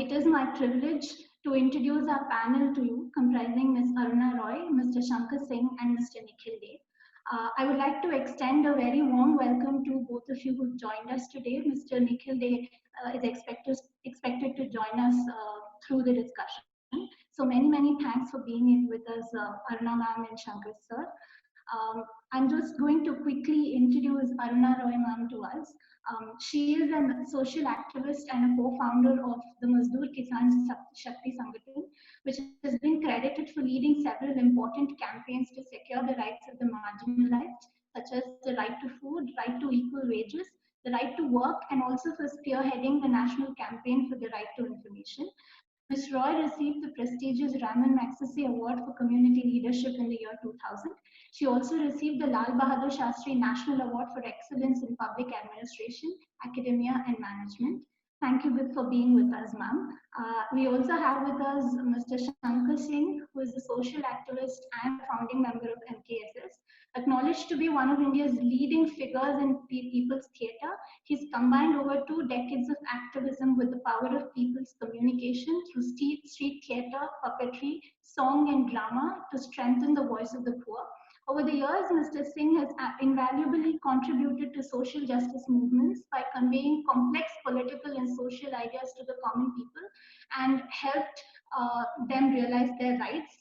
it is my privilege to introduce our panel to you, comprising Ms. Aruna Roy, Mr. Shankar Singh, and Mr. Nikhil Dev. I would like to extend a very warm welcome to both of you who joined us today. Mr. Nikhil Dev is expected to join us through the discussion. So many thanks for being with us, Aruna ma'am and Shankar sir. I'm just going to quickly introduce Aruna Roy ma'am to us. She is a social activist and a co-founder of the Mazdoor Kisan Shakti Sangathan, which has been credited for leading several important campaigns to secure the rights of the marginalized, such as the right to food, right to equal wages, the right to work, and also for spearheading the national campaign for the right to information. Ms. Roy received the prestigious Raman Magsaysay Award for Community Leadership in the year 2000. She also received the Lal Bahadur Shastri National Award for Excellence in Public Administration, Academia and Management. Thank you for being with us, ma'am. We also have with us Mr. Shankar Singh, who is a social activist and founding member of MKSS. Acknowledged to be one of India's leading figures in people's theatre, he's combined over 2 decades of activism with the power of people's communication through street theatre, puppetry, song and drama to strengthen the voice of the poor. Over the years, Mr. Singh has invaluably contributed to social justice movements by conveying complex political and social ideas to the common people and helped them realize their rights.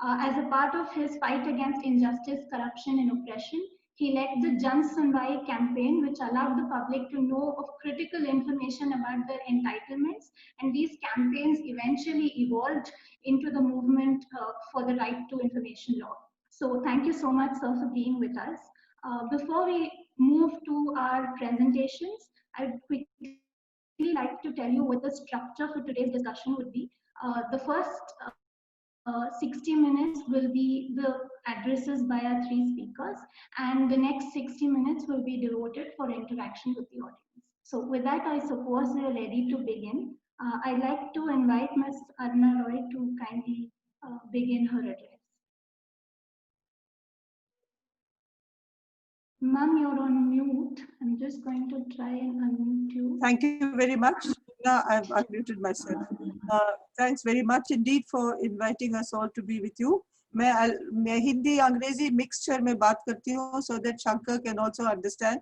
As a part of his fight against injustice, corruption, and oppression, he led the Jan Sunwai campaign, which allowed the public to know of critical information about their entitlements. And these campaigns eventually evolved into the movement for the right to information law. So thank you so much, sir, for being with us. Before we move to our presentations, I would quickly like to tell you what the structure for today's discussion would be. The first 60 minutes will be the addresses by our 3 speakers, and the next 60 minutes will be devoted for interaction with the audience. So with that, I suppose we are ready to begin. I'd like to invite Ms. Aruna Roy to kindly begin her address. Ma'am, you're on mute. I'm just going to try and unmute you. Thank you very much. Now I've unmuted myself. Thanks very much indeed for inviting us all to be with you. मैं हिंदी अंग्रेजी mixture में बात करती हूँ so that Shankar can also understand.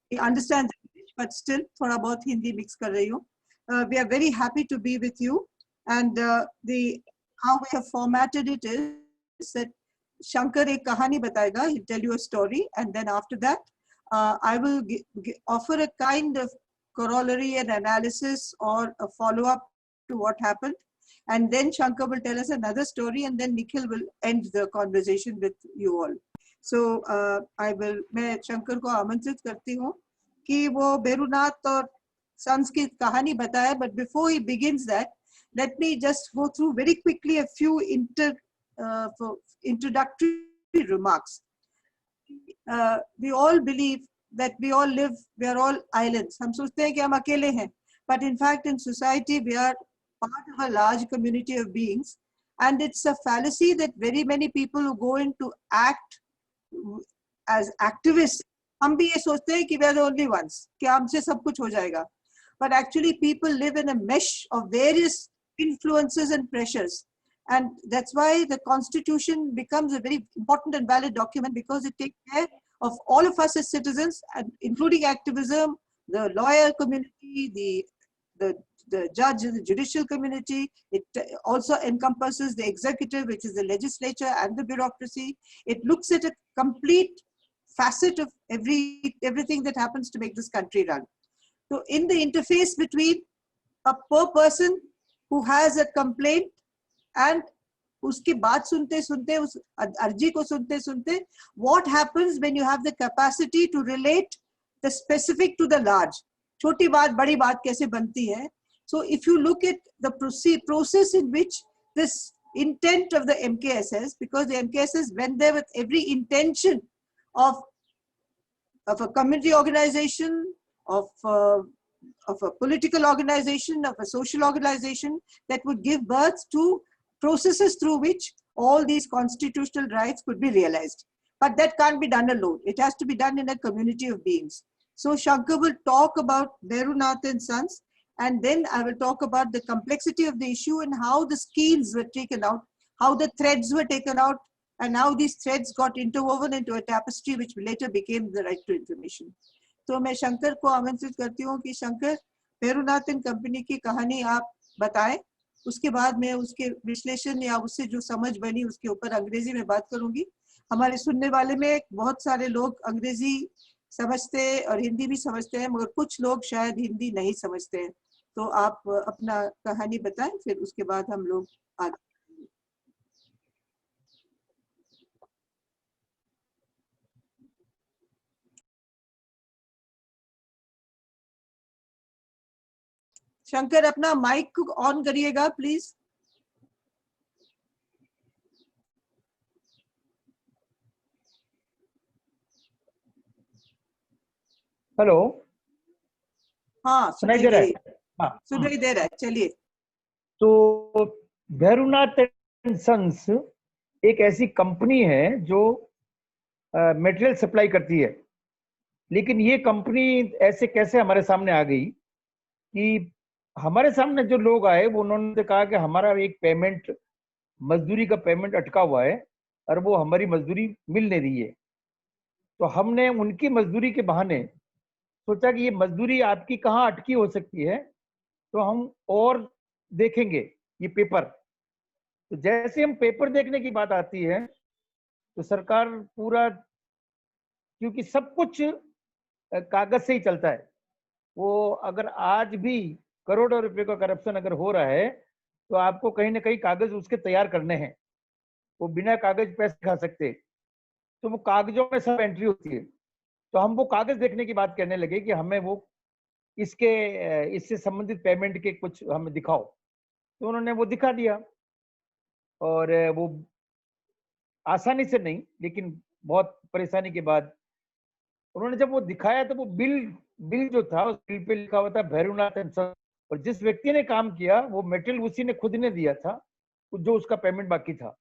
He understands English, but still थोड़ा बहुत Hindi mix कर रही हूँ. We are very happy to be with you, and how we have formatted it is that Shankar एक कहानी बताएगा. He'll tell you a story, and then after that I will offer a kind of corollary and analysis or a follow-up to what happened, and then Shankar will tell us another story, and then Nikhil will end the conversation with you all. So मैं शंकर को आमंत्रित करती हूँ कि वो बेरुनाथ और sons की कहानी बताए. But before he begins that, let me just go through very quickly a few introductory remarks. We all believe that we are all islands. हम सोचते हैं कि हम अकेले हैं, but in fact in society we are part of a large community of beings, and it's a fallacy that very many people who go into act as activists, हम भी ये सोचते हैं कि we are the only ones, कि हमसे सब कुछ हो जाएगा. But actually people live in a mesh of various influences and pressures. And that's why the Constitution becomes a very important and valid document, because it takes care of all of us as citizens, and including activism, the lawyer community, the judge and the judicial community. It also encompasses the executive, which is the legislature, and the bureaucracy. It looks at a complete facet of everything that happens to make this country run. So in the interface between a poor person who has a complaint and उसकी बात सुनते सुनते, उस अर्जी को सुनते सुनते, what happens when you have the capacity to relate the specific to the large? छोटी बात बड़ी बात कैसे बनती है? So if you look at the process in which this intent of the MKSS, because the MKSS went there with every intention of a community organization, of a political organization, of a social organization that would give birth to processes through which all these constitutional rights could be realized. But that can't be done alone. It has to be done in a community of beings. So Shankar will talk about Berunath and Sons, and then I will talk about the complexity of the issue and how the skeins were taken out, how the threads were taken out, and how these threads got interwoven into a tapestry which later became the right to information. तो मैं शंकर को आमंत्रित करती हूँ कि Shankar, भैरूनाथन company की कहानी आप बताएं, उसके बाद मैं उसके विश्लेषण या उससे जो समझ बनी उसके ऊपर अंग्रेजी में बात करूंगी. हमारे सुनने वाले में बहुत सारे लोग अंग्रेजी समझते हैं और हिंदी भी समझते हैं, मगर कुछ लोग शायद हिंदी नहीं समझते हैं. तो आप अपना कहानी बताएं, फिर उसके बाद हम लोग आगे. शंकर, अपना माइक ऑन करिएगा प्लीज. हेलो, हाँ, सुनाई दे रहा है? हाँ, सुनाई दे रहा है. चलिए. तो भैरूनाथ एंड सन्स एक ऐसी कंपनी है जो मटेरियल सप्लाई करती है, लेकिन ये कंपनी ऐसे कैसे हमारे सामने आ गई कि हमारे सामने जो लोग आए वो उन्होंने कहा कि हमारा एक पेमेंट, मजदूरी का पेमेंट अटका हुआ है और वो हमारी मजदूरी मिल नहीं रही है. तो हमने उनकी मजदूरी के बहाने सोचा कि ये मजदूरी आपकी कहाँ अटकी हो सकती है, तो हम और देखेंगे ये पेपर. तो जैसे हम पेपर देखने की बात आती है तो सरकार पूरा, क्योंकि सब कुछ कागज से ही चलता है, वो अगर आज भी करोड़ों रुपए का करप्शन अगर हो रहा है तो आपको कहीं ना कहीं कागज उसके तैयार करने हैं. वो बिना कागज पैसे खा सकते, तो वो कागजों में सब एंट्री होती है. तो हम वो कागज देखने की बात करने लगे कि हमें वो इससे संबंधित पेमेंट के कुछ हमें दिखाओ. तो उन्होंने वो दिखा दिया, और वो आसानी से नहीं लेकिन बहुत परेशानी के बाद उन्होंने जब वो दिखाया तो वो बिल जो था उस बिल पे लिखा हुआ था भैरूनाथ एंड सन्स, और जिस व्यक्ति ने काम किया वो मटेरियल उसी ने खुद ने दिया था जो उसका पेमेंट बाकी था.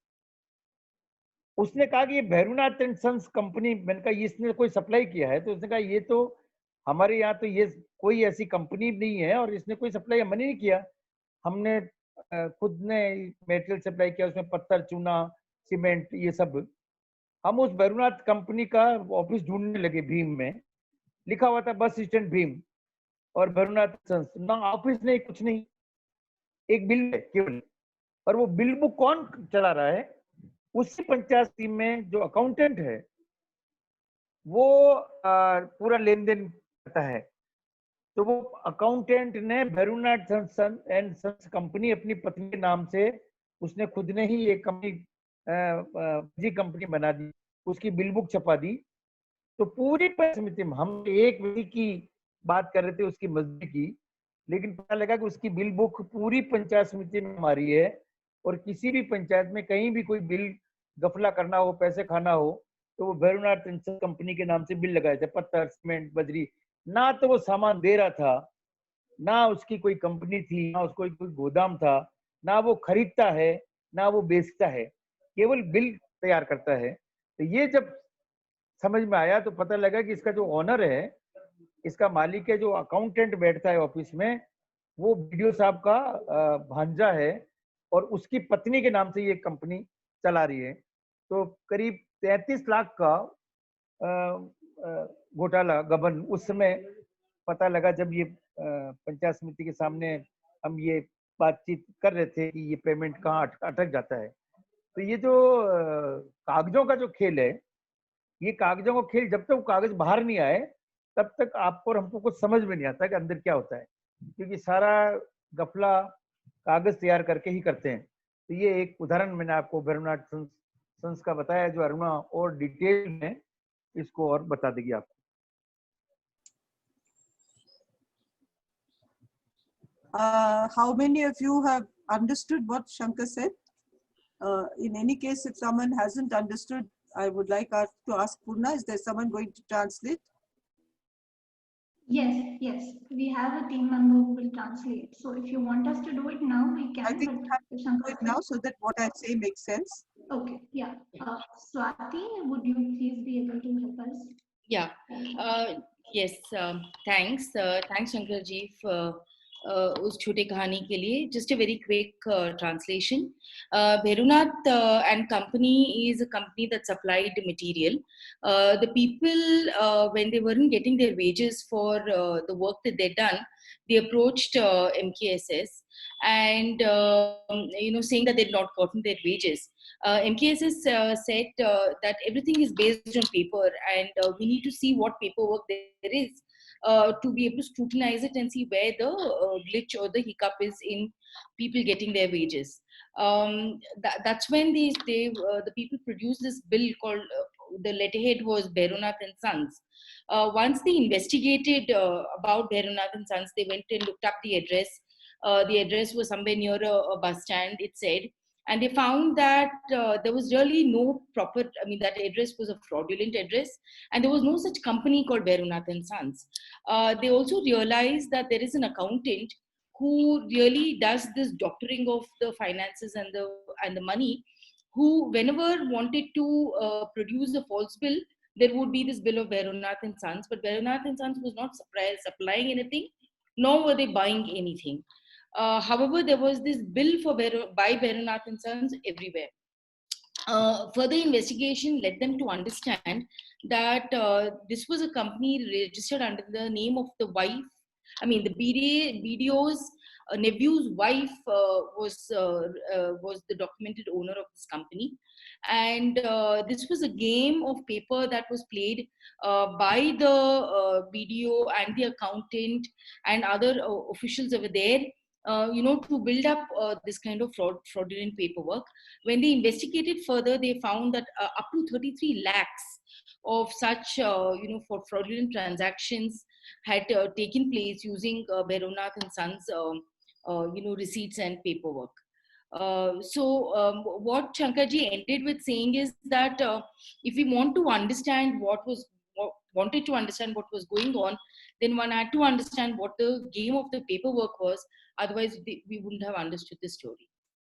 उसने कहा कि ये भैरूनाथ एंड सन्स कंपनी, मैंने कहा इसने कोई सप्लाई किया है? तो उसने कहा ये तो हमारे यहाँ तो ये कोई ऐसी कंपनी नहीं है और इसने कोई सप्लाई हमने नहीं किया. हमने खुद ने मटेरियल सप्लाई किया, उसमें पत्थर, चूना, सीमेंट, ये सब. हम उस भैरूनाथ कंपनी का ऑफिस ढूंढने लगे भीम में, लिखा हुआ था बस स्टैंड भीम और भैरूनाथ सन्स, ना ऑफिस नहीं, कुछ नहीं, एक बिल है केवल. और वो बिल बुक कौन चला रहा है? उसी पंचायत टीम में जो अकाउंटेंट है वो पूरा लेन देन करता है. तो वो अकाउंटेंट ने भैरूनाथ एंड सन्स कंपनी अपनी पत्नी के नाम से, उसने खुद ने ही एक कंपनी बना दी, उसकी बिल बुक छपा दी. तो पूरी पंचायत समिति में हम एक व्यक्ति की बात कर रहे थे उसकी मजदूरी की, लेकिन पता लगा कि उसकी बिल बुक पूरी पंचायत समिति में हमारी है. और किसी भी पंचायत में कहीं भी कोई बिल गफला करना हो, पैसे खाना हो, तो वो भैरूनाथ एंड सन्स कंपनी के नाम से बिल लगाए थे, पत्थर, सीमेंट, बजरी. ना तो वो सामान दे रहा था, ना उसकी कोई कंपनी थी, ना उसको कोई गोदाम था, ना वो खरीदता है, ना वो बेचता है, केवल बिल तैयार करता है. तो ये जब समझ में आया तो पता लगा कि इसका जो ओनर है, इसका मालिक है, जो अकाउंटेंट बैठता है ऑफिस में, वो बीडीओ साहब का भांजा है और उसकी पत्नी के नाम से ये कंपनी चला रही है. तो करीब 33 लाख का घोटाला, गबन, उस समय पता लगा जब ये पंचायत समिति के सामने हम ये बातचीत कर रहे थे कि ये पेमेंट कहाँ अटक जाता है. तो ये जो कागजों का जो खेल है, ये कागजों का खेल, जब तक वो कागज बाहर नहीं आए तब तक आपको और हमको कुछ समझ में नहीं आता कि अंदर क्या होता है, क्योंकि सारा गफला कागज तैयार करके ही करते हैं. तो ये एक उदाहरण मैंने आपको भैरूनाथ सन्स का बताया, जो अरुणा और डिटेल में इसको और बता देगी आपको. How many of you have understood what Shankar said? In any case, if someone hasn't understood, I would like to ask Purna, is there someone going to translate? Yes, we have a team member who will translate. So if you want us to do it now, we can. I think we have to do it now so that what I say makes sense. Okay, yeah. Swati, would you please be able to help us? Yeah. Yes. Thanks. Thanks, Shankarji, for उस छोटे कहानी के लिए. Just a very quick translation. Bhairunnath and Company is a company that supplied material. The people, when they weren't getting their wages for the work that they'd done, they approached MKSS and saying that they'd not gotten their wages. MKSS said that everything is based on paper, and we need to see what paperwork there is to be able to scrutinize it and see where the glitch or the hiccup is in people getting their wages. That's when the people produced this bill called, the letterhead was Bhairunnath and Sons. Once they investigated about Bhairunnath and Sons, they went and looked up the address. The address was somewhere near a bus stand, it said. And they found that there was really no proper, that address was a fraudulent address, and there was no such company called Bhairunnath and Sons. They also realized that there is an accountant who really does this doctoring of the finances and the money, who whenever wanted to produce a false bill, there would be this bill of Bhairunnath and Sons, but Bhairunnath and Sons was not supplying anything, nor were they buying anything. However, there was this bill by Bhairunnath and Sons everywhere. Further investigation led them to understand that this was a company registered under the name of the wife. The BDO's nephew's wife was the documented owner of this company, and this was a game of paper that was played by the BDO and the accountant and other officials over there. To build up this kind of fraudulent paperwork. When they investigated further, they found that up to 33 lakhs of such, for fraudulent transactions had taken place using Bhairunnath and Sons, receipts and paperwork. What Shankarji ended with saying is that if we wanted to understand what was going on, then one had to understand what the game of the paperwork was. Otherwise, we wouldn't have understood the story.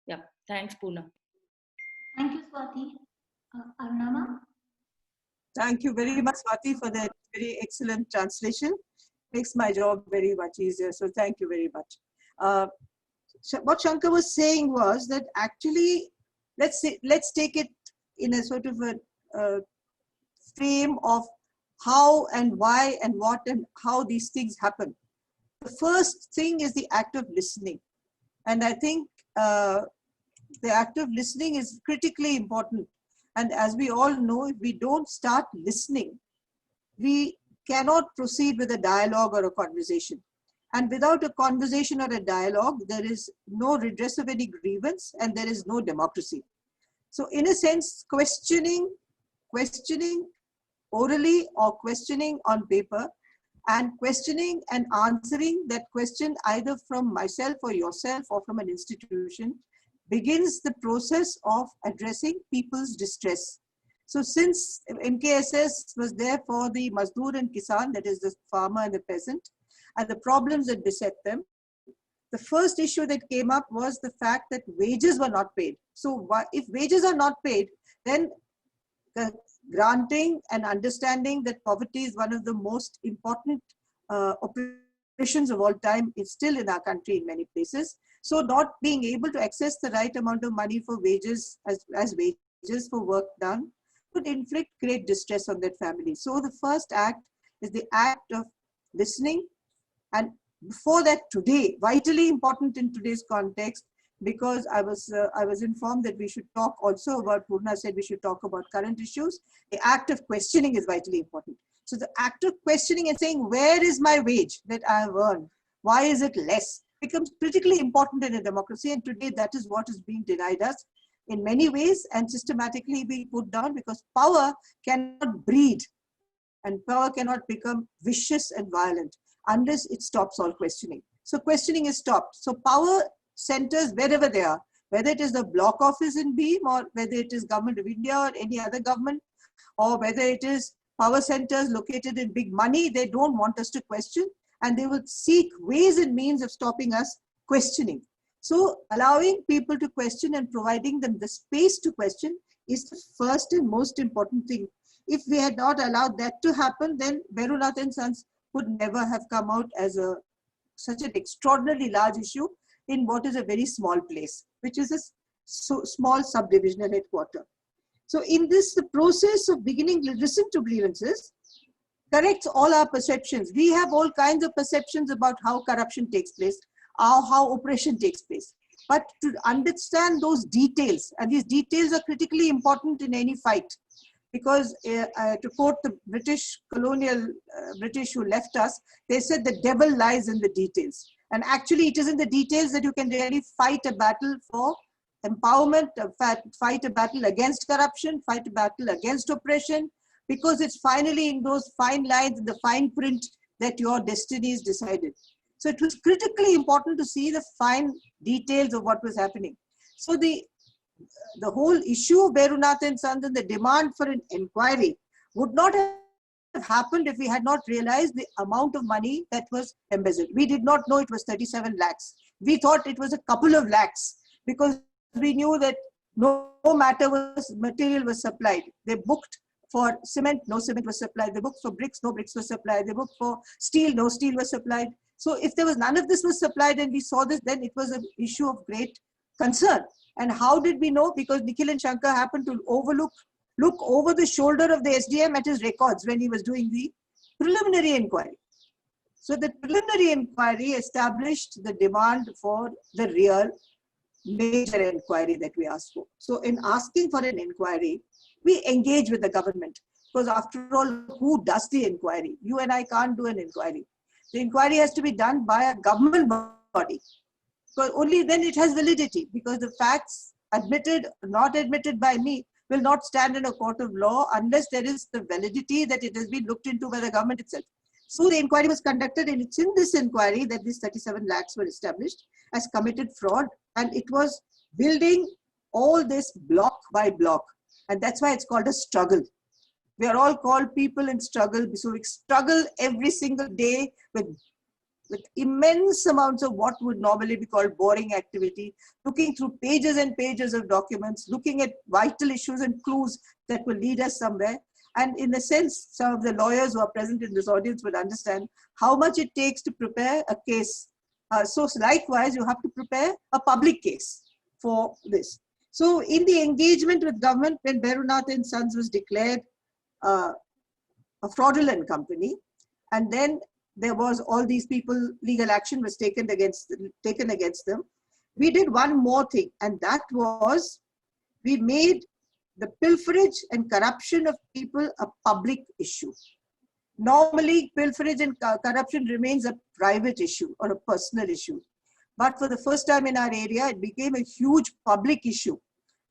Yeah, thanks, Poorna. Thank you, Swati. Arunama? Thank you very much, Swati, for that very excellent translation. Makes my job very much easier. So thank you very much. What Shankar was saying was that actually, let's take it in a sort of a frame of how and why and what and how these things happen. The first thing is the act of listening. And I think the act of listening is critically important. And as we all know, if we don't start listening, we cannot proceed with a dialogue or a conversation. And without a conversation or a dialogue, there is no redress of any grievance and there is no democracy. So in a sense, questioning orally or questioning on paper, and questioning and answering that question either from myself or yourself or from an institution begins the process of addressing people's distress. So since MKSS was there for the Mazdoor and Kisan, that is the farmer and the peasant, and the problems that beset them, the first issue that came up was the fact that wages were not paid. So if wages are not paid, then the granting and understanding that poverty is one of the most important oppressions of all time is still in our country in many places. So not being able to access the right amount of money for wages as wages for work done could inflict great distress on that family. So the first act is the act of listening. And before that, today, vitally important in today's context, because I was informed that we should talk also about, Poorna said we should talk about current issues. The act of questioning is vitally important. So the act of questioning and saying, where is my wage that I have earned? Why is it less? Becomes critically important in a democracy. And today that is what is being denied us in many ways and systematically being put down, because power cannot breed and power cannot become vicious and violent unless it stops all questioning. So questioning is stopped. So power centers, wherever they are, whether it is the block office in Beam or whether it is Government of India or any other government, or whether it is power centers located in big money, they don't want us to question, and they will seek ways and means of stopping us questioning. So allowing people to question and providing them the space to question is the first and most important thing. If we had not allowed that to happen, then Bhairunnath and Sons would never have come out as a such an extraordinarily large issue in what is a very small place, which is a small subdivisional headquarter. So in this, the process of beginning to listen to grievances corrects all our perceptions. We have all kinds of perceptions about how corruption takes place, how oppression takes place. But to understand those details, and these details are critically important in any fight, because to quote the British British who left us, they said the devil lies in the details. And actually it is in the details that you can really fight a battle for empowerment, fight a battle against corruption, fight a battle against oppression, because it's finally in those fine lines, in the fine print, that your destiny is decided. So it was critically important to see the fine details of what was happening. So the whole issue of Bhairu Nath and Sons and the demand for an inquiry would not have happened if we had not realized the amount of money that was embezzled. We did not know it was 37 lakhs. We thought it was a couple of lakhs, because we knew that no material was supplied. They booked for cement, no cement was supplied. They booked for bricks, no bricks was supplied. They booked for steel, no steel was supplied. So if there was none of this was supplied and we saw this, then it was an issue of great concern. And how did we know? Because Nikhil and Shankar happened to look over the shoulder of the SDM at his records when he was doing the preliminary inquiry. So the preliminary inquiry established the demand for the real major inquiry that we asked for. So in asking for an inquiry, we engage with the government, because after all, who does the inquiry? You and I can't do an inquiry. The inquiry has to be done by a government body, because only then it has validity, because the facts admitted or not admitted by me will not stand in a court of law unless there is the validity that it has been looked into by the government itself. So the inquiry was conducted, and it's in this inquiry that these 37 lakhs were established as committed fraud, and it was building all this block by block. And that's why it's called a struggle. We are all called people in struggle. So we struggle every single day with immense amounts of what would normally be called boring activity, looking through pages and pages of documents, looking at vital issues and clues that will lead us somewhere. And in a sense, some of the lawyers who are present in this audience will understand how much it takes to prepare a case. So likewise, you have to prepare a public case for this. So in the engagement with government, when Bhairu Nath and Sons was declared a fraudulent company, and then there was all these people, legal action was taken against them, we did one more thing, and that was we made the pilferage and corruption of people a public issue. Normally, pilferage and corruption remains a private issue or a personal issue. But for the first time in our area, it became a huge public issue.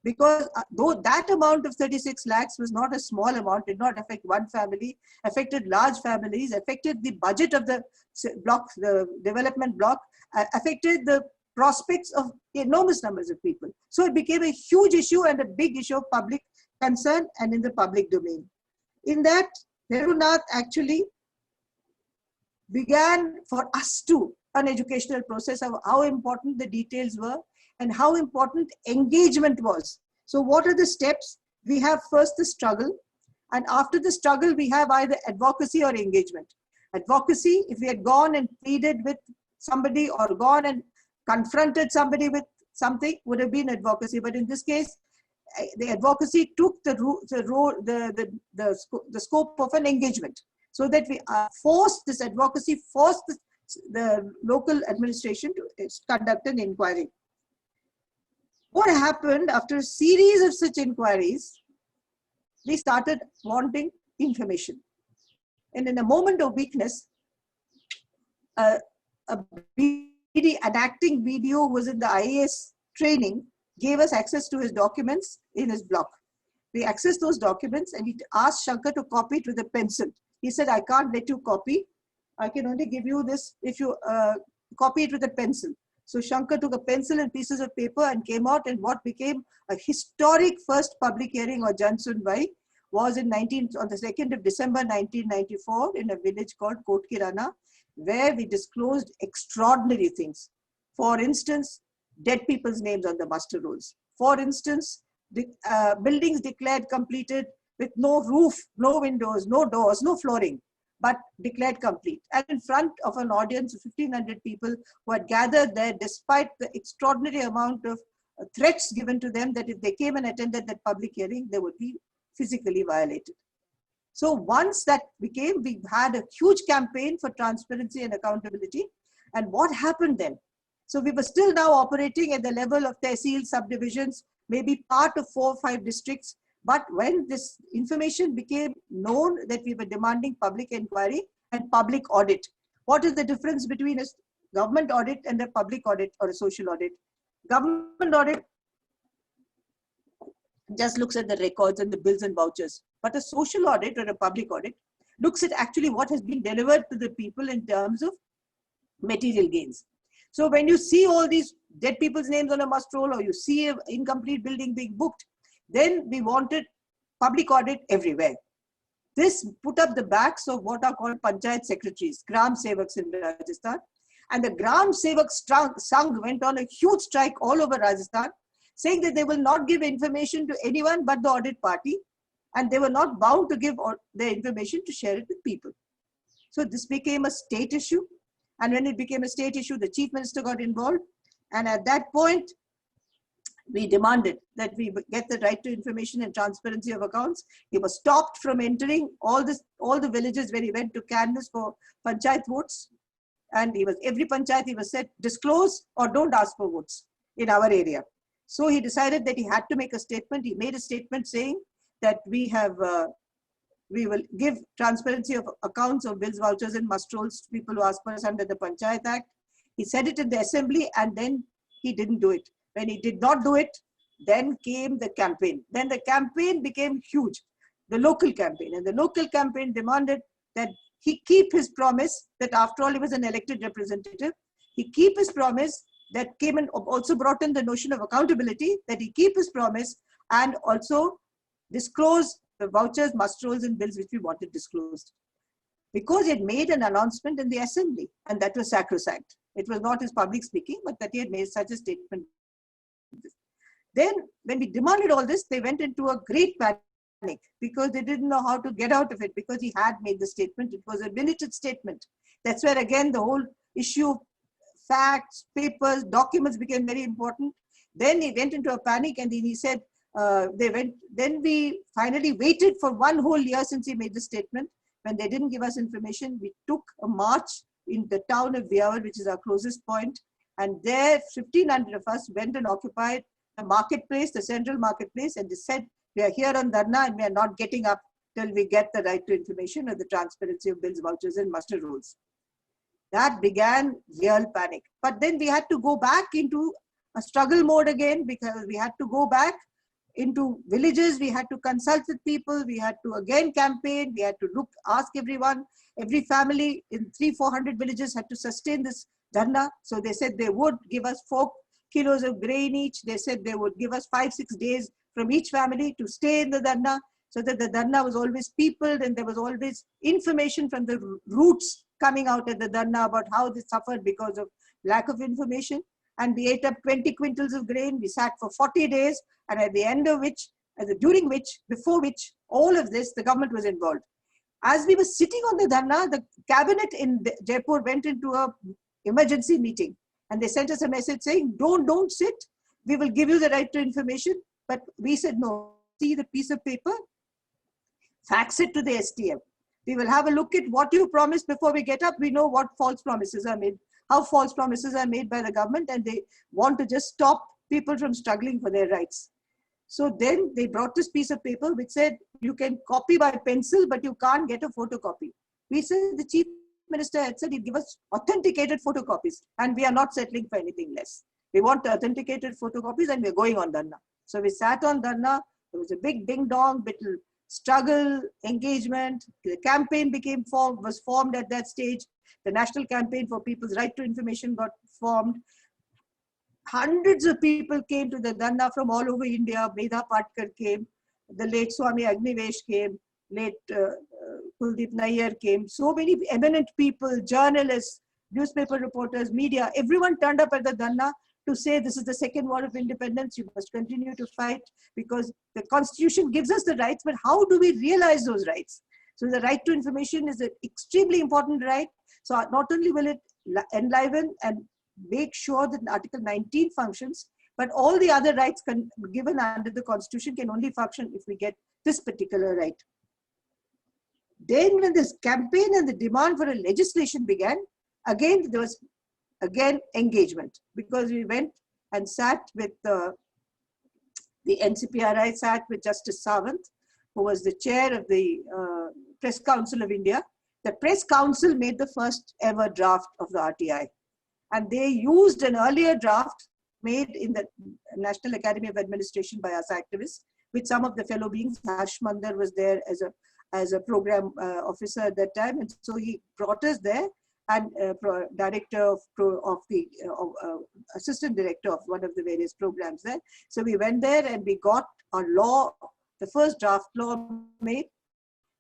Because though that amount of 36 lakhs was not a small amount, did not affect one family, affected large families, affected the budget of the block, the development block, affected the prospects of enormous numbers of people. So it became a huge issue and a big issue of public concern and in the public domain. In that, Bhairu Nath actually began for us too an educational process of how important the details were and how important engagement was. So what are the steps? We have first the struggle, and after the struggle, we have either advocacy or engagement. Advocacy, if we had gone and pleaded with somebody or gone and confronted somebody with something, would have been advocacy. But in this case, the advocacy took the scope of an engagement, so that we forced this advocacy, forced the local administration to conduct an inquiry. What happened after a series of such inquiries, we started wanting information. And in a moment of weakness, an acting BDO who was in the IAS training gave us access to his documents in his block. We accessed those documents and he asked Shankar to copy it with a pencil. He said, I can't let you copy. I can only give you this if you copy it with a pencil. So Shankar took a pencil and pieces of paper and came out, and what became a historic first public hearing or Jan Sunwai was on the 2nd of December 1994 in a village called Kotkirana, where we disclosed extraordinary things. For instance, dead people's names on the muster rolls. For instance, buildings declared completed with no roof, no windows, no doors, no flooring. but declared complete. And in front of an audience of 1,500 people who had gathered there, despite the extraordinary amount of threats given to them that if they came and attended that public hearing, they would be physically violated. So once that became, we had a huge campaign for transparency and accountability. And what happened then? So we were still now operating at the level of tehsil subdivisions, maybe part of 4 or 5 districts. But when this information became known that we were demanding public inquiry and public audit, what is the difference between a government audit and a public audit or a social audit? Government audit just looks at the records and the bills and vouchers. But a social audit or a public audit looks at actually what has been delivered to the people in terms of material gains. So when you see all these dead people's names on a must roll, or you see an incomplete building being booked, then we wanted public audit everywhere. This put up the backs of what are called Panchayat secretaries, Gram Sevaks in Rajasthan. And the Gram Sevaks Sangh went on a huge strike all over Rajasthan, saying that they will not give information to anyone but the audit party, and they were not bound to give their information to share it with people. So this became a state issue. And when it became a state issue, the chief minister got involved. And at that point, we demanded that we get the right to information and transparency of accounts. He was stopped from entering all the villages where he went to canvass for panchayat votes. And every panchayat he was said, disclose or don't ask for votes in our area. So he decided that he had to make a statement. He made a statement saying that we will give transparency of accounts of bills, vouchers, and must rolls to people who ask for us under the Panchayat Act. He said it in the assembly, and then he didn't do it. When he did not do it, then came the campaign. Then the campaign became huge, the local campaign. And the local campaign demanded that he keep his promise that after all he was an elected representative. He keep his promise that came and also brought in the notion of accountability, that he keep his promise and also disclose the vouchers, must rolls, and bills which we wanted disclosed. Because he had made an announcement in the assembly, and that was sacrosanct. It was not his public speaking, but that he had made such a statement. Then, when we demanded all this, they went into a great panic because they didn't know how to get out of it, because he had made the statement. It was a minuted statement. That's where, again, the whole issue of facts, papers, documents became very important. Then he went into a panic, and then he said, then we finally waited for 1 whole year since he made the statement. When they didn't give us information, we took a march in the town of Biawar, which is our closest point. And there, 1,500 of us went and occupied the marketplace, the central marketplace, and they said, we are here on Dharna and we are not getting up till we get the right to information or the transparency of bills, vouchers, and muster rolls. That began real panic. But then we had to go back into a struggle mode again, because we had to go back into villages, we had to consult with people, we had to again campaign, we had to ask everyone, every family in 300-400 villages had to sustain this dharna. So they said they would give us 4 kilos of grain each. They said they would give us 5-6 days from each family to stay in the dharna, so that the dharna was always peopled and there was always information from the roots coming out at the dharna about how they suffered because of lack of information. And we ate up 20 quintals of grain. We sat for 40 days, and at the end of which, before which, all of this, the government was involved. As we were sitting on the dharna, the cabinet in Jaipur went into an emergency meeting, and they sent us a message saying, don't sit. We will give you the right to information. But we said, no, see the piece of paper, fax it to the STM. We will have a look at what you promised before we get up. We know what false promises are made, how false promises are made by the government, and they want to just stop people from struggling for their rights. So then they brought this piece of paper which said, you can copy by pencil, but you can't get a photocopy. We said, the chief minister had said he'd give us authenticated photocopies, and we are not settling for anything less. We want authenticated photocopies, and we're going on dharna. So we sat on dharna. There was a big ding-dong, little struggle, engagement. The campaign was formed at that stage. The National Campaign for People's Right to Information got formed. Hundreds of people came to the dharna from all over India. Medha Patkar came, the late Swami Agnivesh came, late Kuldeep Nayyar came. So many eminent people, journalists, newspaper reporters, media, everyone turned up at the dharna to say this is the second war of independence. You must continue to fight because the constitution gives us the rights, but how do we realize those rights? So the right to information is an extremely important right. So not only will it enliven and make sure that Article 19 functions, but all the other rights given under the Constitution can only function if we get this particular right. Then when this campaign and the demand for a legislation began, again, there was engagement, because we went and sat with the NCPRI, sat with Justice Sawant, who was the chair of the Press Council of India. The Press Council made the first ever draft of the RTI. And they used an earlier draft made in the National Academy of Administration by us activists, with some of the fellow beings. Harsh Mandar was there as a program officer at that time. And so he brought us there, and director of the assistant director of one of the various programs there. So we went there and we got a law, the first draft law made.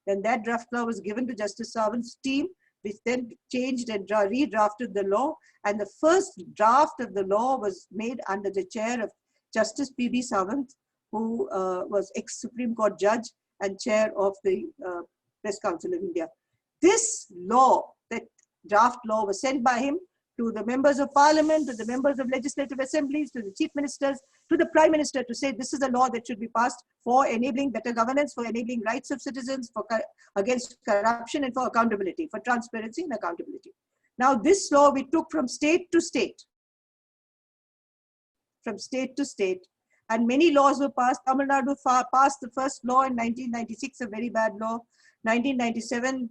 Then that draft law was given to Justice Sawant's team, which then changed and redrafted the law. And the first draft of the law was made under the chair of Justice P.B. Sawant, who was ex-Supreme Court judge and chair of the Press Council of India. This law, that draft law, was sent by him to the members of parliament, to the members of legislative assemblies, to the chief ministers, to the prime minister, to say this is a law that should be passed for enabling better governance, for enabling rights of citizens, for against corruption, and for accountability, for transparency and accountability. Now this law we took from state to state, and many laws were passed. Tamil Nadu passed the first law in 1996, a very bad law. 1997,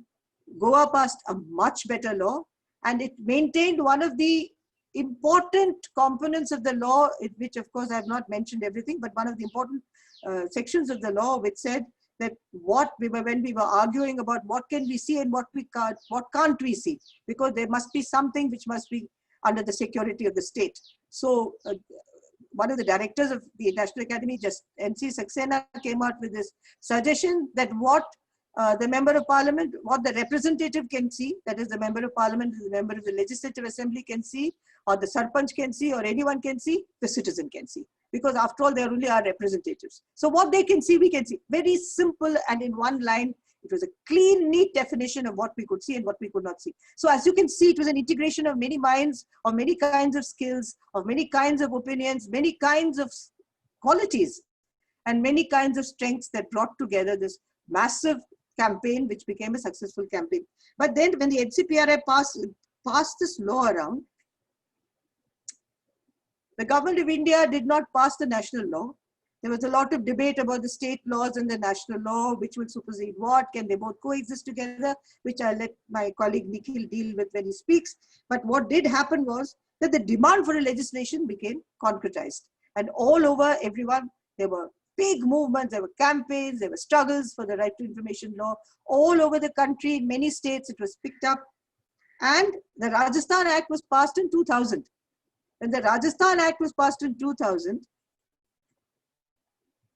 Goa passed a much better law, and it maintained one of the important components of the law, which of course I have not mentioned everything, but one of the important sections of the law, which said that when we were arguing about what can we see and what can't we see, because there must be something which must be under the security of the state. So one of the directors of the National Academy, just N.C. Saxena, came out with this suggestion that what the member of parliament, what the representative can see, that is the member of parliament, the member of the legislative assembly can see, or the sarpanch can see, or anyone can see, the citizen can see. Because after all, they are only our representatives. So what they can see, we can see. Very simple, and in one line, it was a clean, neat definition of what we could see and what we could not see. So as you can see, it was an integration of many minds, of many kinds of skills, of many kinds of opinions, many kinds of qualities, and many kinds of strengths that brought together this massive campaign, which became a successful campaign. But then when the NCPRI passed this law around, the government of India did not pass the national law. There was a lot of debate about the state laws and the national law, which will supersede what, can they both coexist together, which I'll let my colleague Nikhil deal with when he speaks. But what did happen was that the demand for a legislation became concretized. And all over everyone, there were big movements, there were campaigns, there were struggles for the right to information law. All over the country, in many states, it was picked up. And the Rajasthan Act was passed in 2000. When the Rajasthan Act was passed in 2000,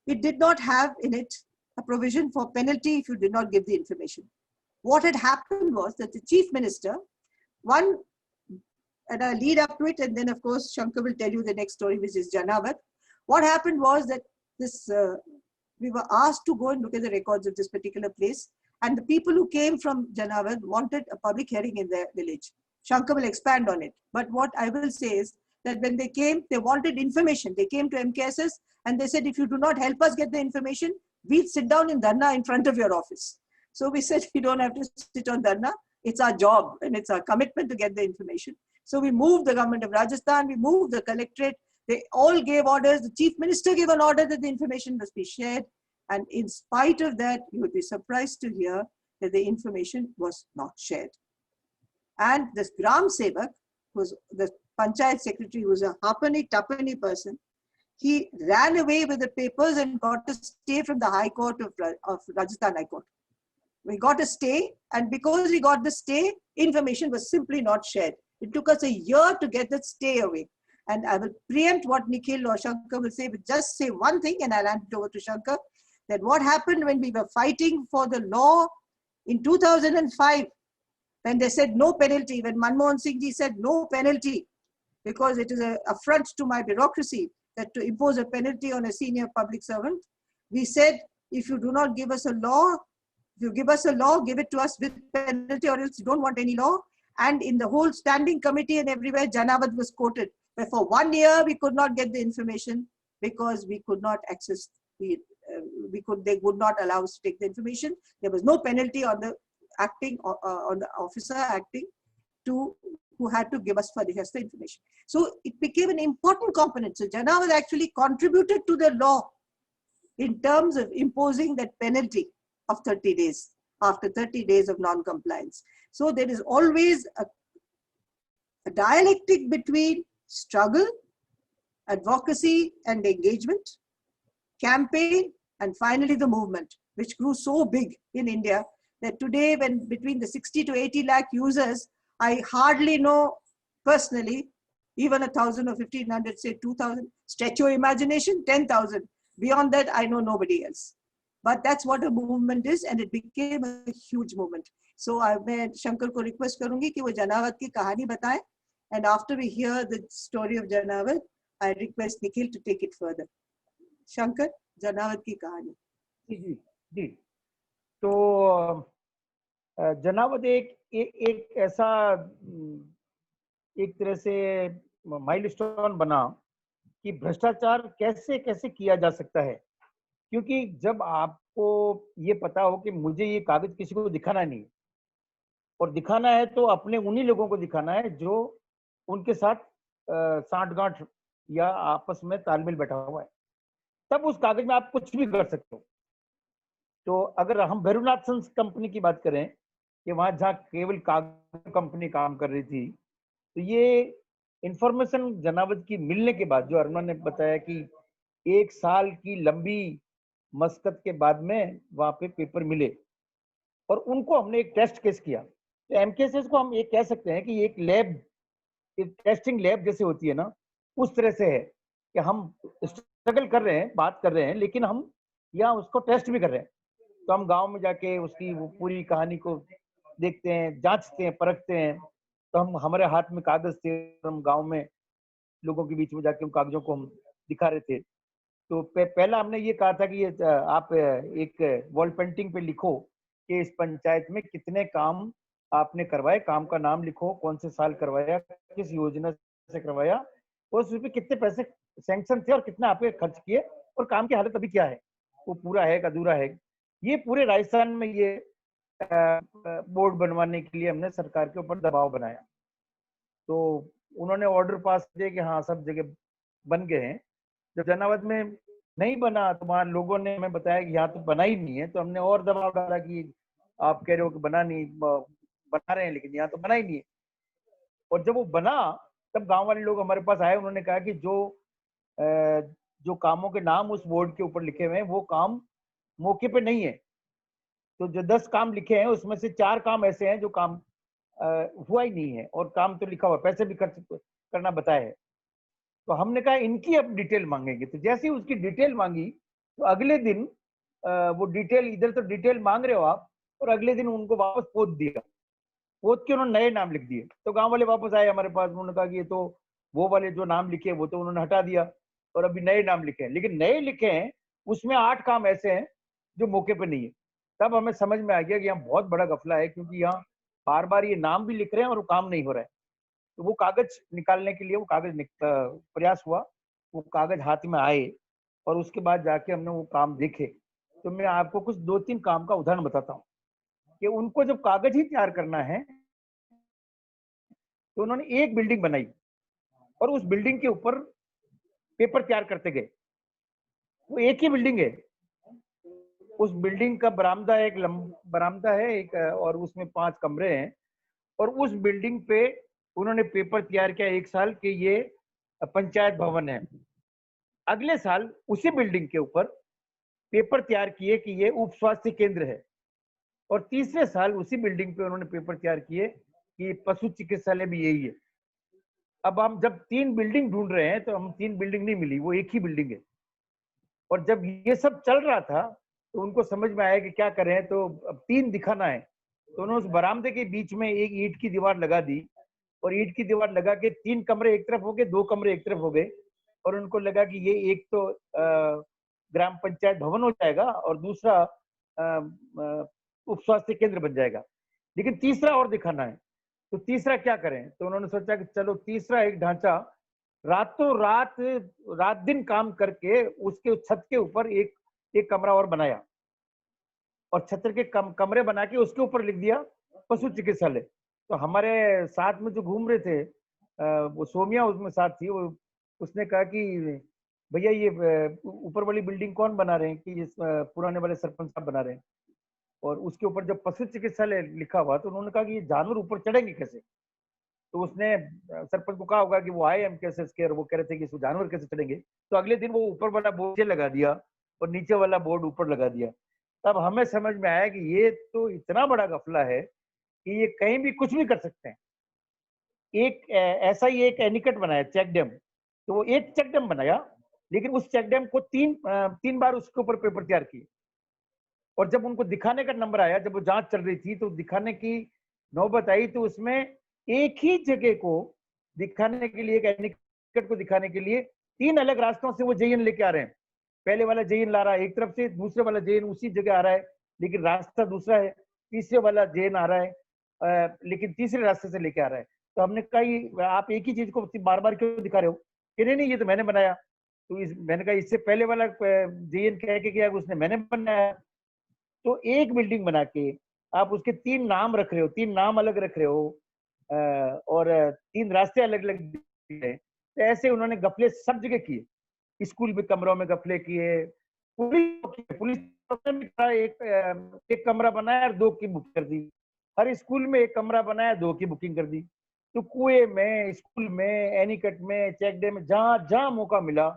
it did not have in it a provision for penalty if you did not give the information. What had happened was that the chief minister, and I'll lead up to it, and then of course Shankar will tell you the next story, which is Janavad. What happened was that we were asked to go and look at the records of this particular place, and the people who came from Janavad wanted a public hearing in their village. Shankar will expand on it. But what I will say is that when they came, they wanted information. They came to MKSS and they said, if you do not help us get the information, we'll sit down in Dharna in front of your office. So we said, we don't have to sit on Dharna. It's our job and it's our commitment to get the information. So we moved the government of Rajasthan, we moved the collectorate. They all gave orders. The chief minister gave an order that the information must be shared. And in spite of that, you would be surprised to hear that the information was not shared. And this Gram Sevak, who was the Panchayat secretary, who was a Hapani person, he ran away with the papers and got a stay from the High Court of Rajasthan High Court. We got a stay, and because we got the stay, information was simply not shared. It took us a year to get that stay away. And I will preempt what Nikhil or Shankar will say, but just say one thing and I'll hand it over to Shankar, that what happened when we were fighting for the law in 2005, when they said no penalty, when Manmohan Singh ji said no penalty, because it is an affront to my bureaucracy that to impose a penalty on a senior public servant, we said, if you do not give us a law, you give us a law, give it to us with penalty, or else you don't want any law. And in the whole standing committee and everywhere, Janawat was quoted. But for 1 year, we could not get the information because we could not access the, they would not allow us to take the information. There was no penalty on the acting, on the officer acting who had to give us for the information. So it became an important component. So Janawat actually contributed to the law in terms of imposing that penalty of 30 days, after 30 days of non-compliance. So there is always a dialectic between struggle, advocacy and engagement, campaign, and finally the movement, which grew so big in India that today, when between the 60 to 80 lakh users, I hardly know personally, even 1,000 or 1,500, say 2,000, stretch your imagination, 10,000. Beyond that, I know nobody else. But that's what a movement is, and it became a huge movement. So मैं शंकर को request करूँगी कि वो जनावत की कहानी बताएं, and after we hear the story of Janawat, I request Nikhil to take it further. Shankar, Janawat की कहानी. जी जी. तो जनावत एक ऐसा एक तरह से माइलस्टोन बना कि भ्रष्टाचार कैसे कैसे किया जा सकता है, क्योंकि जब आपको ये पता हो कि मुझे ये कागज किसी को दिखाना नहीं और दिखाना है तो अपने उन्हीं लोगों को दिखाना है जो उनके साथ सांठगांठ या आपस में तालमेल बैठा हुआ है, तब उस कागज में आप कुछ भी कर सकते हो. तो अगर हम भैरूनाथ सन्स कंपनी की बात करें कि वहां जहाँ केवल कागज कंपनी काम कर रही थी, तो ये इंफॉर्मेशन जनावत की मिलने के बाद, जो अरुणा ने बताया कि 1 साल की लंबी मशक्कत के बाद में वहां पे पेपर मिले और उनको हमने एक टेस्ट केस किया. तो एमकेएसएस को हम ये कह सकते हैं कि एक लैब, एक टेस्टिंग लैब जैसे होती है ना, उस तरह से है कि हम स्ट्रगल कर रहे हैं, बात कर रहे हैं, लेकिन हम यहाँ उसको टेस्ट भी कर रहे हैं. तो हम गांव में जाके उसकी वो पूरी कहानी को देखते हैं, जांचते हैं, परखते हैं. तो हम हमारे हाथ में कागज थे, हम गांव में लोगों के बीच में जाके उन कागजों को हम दिखा रहे थे. तो पहला हमने ये कहा था कि ये आप एक वॉल पेंटिंग पे लिखो कि इस पंचायत में कितने काम आपने करवाए, काम का नाम लिखो, कौन से साल करवाया, किस योजना से करवाया और उस पे कितने पैसे सैंक्शन थे और कितना आपने खर्च किए और काम की हालत अभी क्या है, वो पूरा है अधूरा है. ये पूरे राजस्थान में ये बोर्ड बनवाने के लिए हमने सरकार के ऊपर दबाव बनाया. तो उन्होंने ऑर्डर पास किए कि हाँ सब जगह बन गए हैं. जब जनावत में नहीं बना तो वहां लोगों ने हमें बताया कि यहाँ तो बना ही नहीं है, तो हमने और दबाव डाला कि आप कह रहे हो कि बना नहीं, बना रहे हैं लेकिन यहाँ तो बना ही नहीं है. और जब वो बना तब गांव वाले लोग हमारे पास आए, उन्होंने कहा कि जो कामों के नाम उस बोर्ड के ऊपर लिखे हुए हैं वो काम मौके पे नहीं है. तो जो 10 काम लिखे हैं उसमें से 4 काम ऐसे हैं जो काम हुआ ही नहीं है और काम तो लिखा हुआ, पैसे भी खर्च करना बताया है. तो हमने कहा इनकी अब डिटेल मांगेंगे. तो जैसे ही उसकी डिटेल मांगी तो अगले दिन वो डिटेल, इधर तो डिटेल मांग रहे हो आप, और अगले दिन उनको वापस पोत दिया. पोत के उन्होंने नए नाम लिख दिए. तो गांव वाले वापस आए हमारे पास, उन्होंने कहा कि ये तो वो वाले जो नाम लिखे वो तो उन्होंने हटा दिया और अभी नए नाम लिखे हैं, लेकिन नए लिखे हैं उसमें 8 काम ऐसे हैं जो मौके पे नहीं है. तब हमें समझ में आ गया कि यहाँ बहुत बड़ा गफला है, क्योंकि यहाँ बार बार ये नाम भी लिख रहे हैं और वो काम नहीं हो रहा है. तो वो कागज निकालने के लिए वो कागज प्रयास हुआ, वो कागज हाथ में आए और उसके बाद जाके हमने वो काम देखे. तो मैं आपको कुछ 2-3 काम का उदाहरण बताता हूँ कि उनको जब कागज ही तैयार करना है तो उन्होंने एक बिल्डिंग बनाई और उस बिल्डिंग के ऊपर पेपर तैयार करते गए. वो एक ही बिल्डिंग है, उस बिल्डिंग का बरामदा एक बरामदा है एक, और उसमें 5 कमरे हैं और उस बिल्डिंग पे उन्होंने पेपर तैयार किया 1 साल कि ये पंचायत भवन है. अगले साल उसी बिल्डिंग के ऊपर पेपर तैयार किए कि ये उप स्वास्थ्य केंद्र है और तीसरे साल उसी बिल्डिंग पे उन्होंने पेपर तैयार किए कि पशु चिकित्सालय भी यही है. अब हम जब 3 बिल्डिंग ढूंढ रहे हैं तो हम 3 बिल्डिंग नहीं मिली, वो एक ही बिल्डिंग है. और जब ये सब चल रहा था तो उनको समझ में आया कि क्या करें, तो अब 3 दिखाना है. तो उन्होंने उस बरामदे के बीच में एक ईंट की दीवार लगा दी और ईंट की दीवार लगा के 3 कमरे एक तरफ हो गए, 2 कमरे एक तरफ हो गए. और उनको लगा कि ये एक तो ग्राम पंचायत भवन हो जाएगा और दूसरा उप स्वास्थ्य केंद्र बन जाएगा। लेकिन तीसरा और दिखाना है, तो तीसरा क्या करें? तो उन्होंने सोचा कि चलो तीसरा एक ढांचा, रातों रात दिन काम करके उसके छत के ऊपर एक कमरा और बनाया, और छत के कमरे बना के उसके ऊपर लिख दिया पशु चिकित्सालय। तो हमारे साथ में जो घूम रहे थे, वो सोमिया उसमें साथ थी, वो उसने कहा कि भैया ये ऊपर वाली बिल्डिंग कौन बना रहे हैं? कि इस पुराने वाले सरपंच साहब बना रहे हैं। और उसके ऊपर जब पशु चिकित्सालय लिखा हुआ तो उन्होंने कहा कि ये जानवर ऊपर चढ़ेंगे कैसे? तो उसने सरपंच को कहा होगा कि वो आए MKSS के, और वो कह रहे थे कि इसको जानवर कैसे चढ़ेंगे। तो अगले दिन वो ऊपर वाला बोर्ड लगा दिया और नीचे वाला बोर्ड ऊपर लगा दिया। तब हमें समझ में आया कि ये तो इतना बड़ा घपला है कि ये कहीं भी कुछ भी कर सकते हैं। ऐसा ही एक एनीकट बनाया, चेक डैम। तो वो एक चेक डैम बनाया, लेकिन उस चेक डैम को तीन बार उसके ऊपर पेपर तैयार किए। और जब उनको दिखाने का नंबर आया, जब वो जांच चल रही थी, तो दिखाने की नौबत आई, तो उसमें एक ही जगह को दिखाने के लिए, एक एनीकट को दिखाने के लिए 3 अलग रास्तों से वो जेईएन लेके आ रहे हैं। पहले वाला जेईएन ला रहा है एक तरफ से, दूसरे वाला जेईएन उसी जगह आ रहा है लेकिन रास्ता दूसरा है, तीसरे वाला जेईएन आ रहा है लेकिन तीसरे रास्ते से लेके आ रहा है। तो हमने कहा आप एक ही चीज को बार बार क्यों दिखा रहे हो? कि नहीं ये तो मैंने बनाया। तो मैंने कहा इससे पहले वाला जेईएन कह के गया उसने मैंने बनाया। तो एक बिल्डिंग बना के आप उसके 3 नाम रख रहे हो, 3 नाम अलग रख रहे हो, और 3 रास्ते अलग अलग दिए। तो ऐसे उन्होंने गफले सब जगह किए। स्कूल में कमरों में गफले किए, पुलिस ने एक कमरा बनाया और 2 की बुक कर दी। हर स्कूल में एक कमरा बनाया, 2 की बुकिंग कर दी। तो कुएं में, स्कूल में, एनीकट में, चेक डैम में, जहां जहां मौका मिला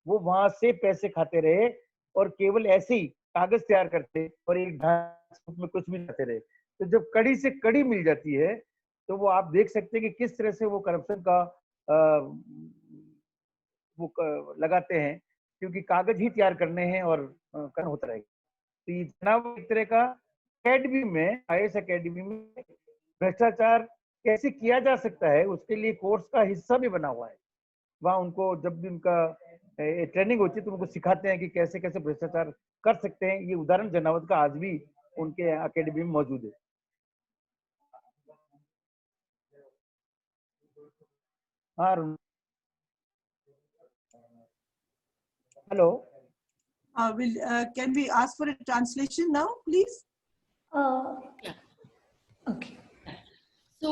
वो वहां से पैसे खाते रहे, और केवल ऐसे ही कागज तैयार करते और एक ढांचे में कुछ भी करते रहे। तो जब कड़ी से कड़ी मिल जाती है तो वो आप देख सकते हैं कि किस तरह से वो करप्शन का लगाते हैं, क्योंकि कागज ही तैयार करने हैं और करना होता रहेगा। तो ये चुनाव एक तरह का अकेडमी में, IAS अकेडमी में भ्रष्टाचार कैसे किया जा सकता है उसके लिए कोर्स का हिस्सा भी बना हुआ है। वहाँ उनको जब भी उनका ट्रेनिंग होती है तो उनको सिखाते हैं कि कैसे कैसे भ्रष्टाचार कर सकते हैं। ये उदाहरण जनावत का आज भी उनके अकेडमी में मौजूद है। हाँ, hello, can we ask for a translation now, please? Yeah. Okay. So,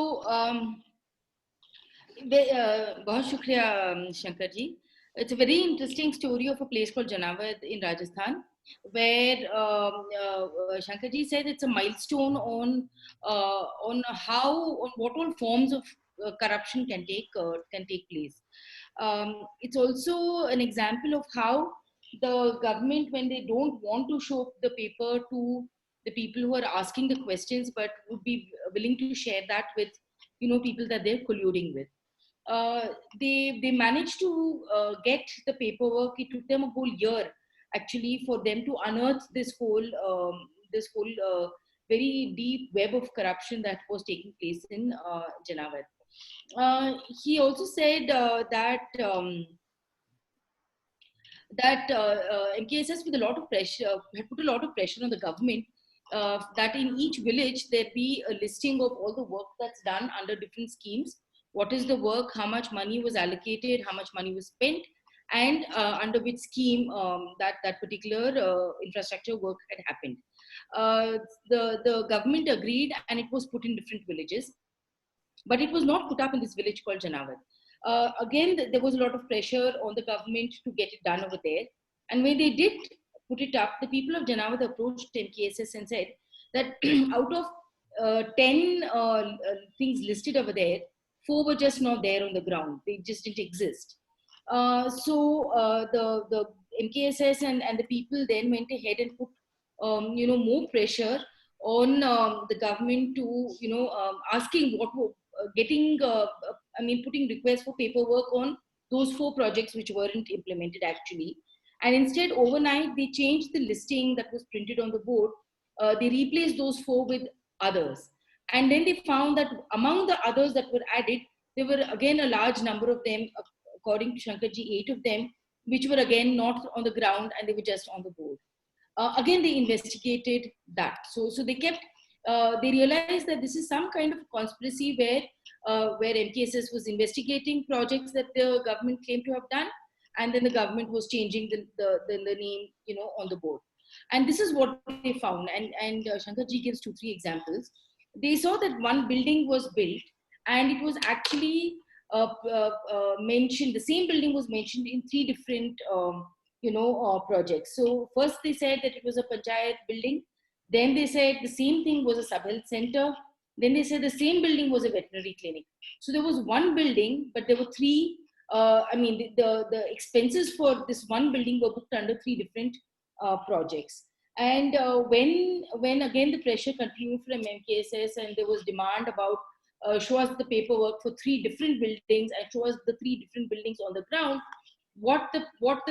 बहुत शुक्रिया Shankar ji. It's a very interesting story of a place called Janavad in Rajasthan, where Shankar ji said it's a milestone on what all forms of corruption can take place. It's also an example of how the government, when they don't want to show the paper to the people who are asking the questions, but would be willing to share that with people that they're colluding with. They managed to get the paperwork. It took them a whole year actually for them to unearth this whole very deep web of corruption that was taking place in Janavad. He also said that MKSS with a lot of pressure had put a lot of pressure on the government, that in each village there be a listing of all the work that's done under different schemes. What is the work, how much money was allocated, how much money was spent, and under which scheme that particular infrastructure work had happened. The government agreed, and it was put in different villages, but it was not put up in this village called Janavad. Again, there was a lot of pressure on the government to get it done over there. And when they did put it up, the people of Janavad approached MKSS and said that out of 10 things listed over there, 4 were just not there on the ground. They just didn't exist. So the MKSS and the people then went ahead and put more pressure on the government to asking what getting putting requests for paperwork on those 4 projects which weren't implemented actually. And instead, overnight, they changed the listing that was printed on the board. They replaced those 4 with others. And then they found that among the others that were added, there were again a large number of them, according to Shankarji, 8 of them, which were again not on the ground and they were just on the board. Again, they investigated, that. So they kept, they realized that this is some kind of conspiracy where MKSS was investigating projects that the government claimed to have done, and then the government was changing the name, on the board. And this is what they found. And Shankarji gives 2-3 examples. They saw that one building was built, and it was actually mentioned, the same building was mentioned in 3 different projects. So first they said that it was a panchayat building, then they said the same thing was a sub-health center, then they said the same building was a veterinary clinic. So there was one building, but there were 3, the expenses for this one building were booked under 3 different projects. And when again the pressure continued from MKSS, and there was demand about show us the paperwork for 3 different buildings and show us the 3 different buildings on the ground, what the block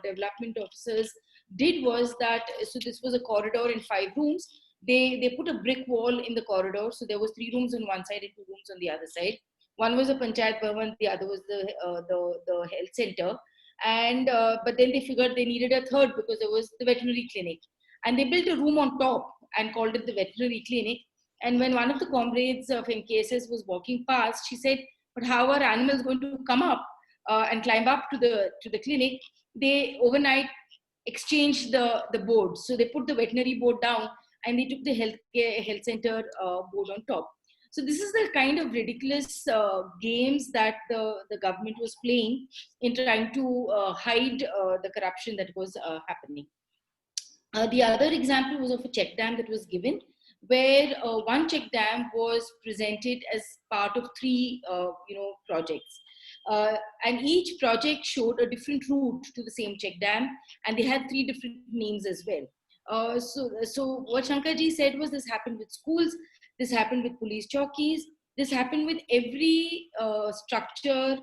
development officers did was that, so this was a corridor in 5 rooms. They put a brick wall in the corridor, so there was 3 rooms on one side and 2 rooms on the other side. One was a panchayat bhavan, the other was the health center. And but then they figured they needed a third because there was the veterinary clinic, and they built a room on top and called it the veterinary clinic. And when one of the comrades of MKSS was walking past, she said, "But how are animals going to come up and climb up to the clinic?" They overnight exchanged the board. So they put the veterinary board down and they took the health center board on top. So this is the kind of ridiculous games that the government was playing in trying to hide the corruption that was happening. The other example was of a check dam that was given, where one check dam was presented as part of 3 projects. And each project showed a different route to the same check dam, and they had 3 different names as well. So what Shankarji said was, this happened with schools, this happened with police chowkis, this happened with every structure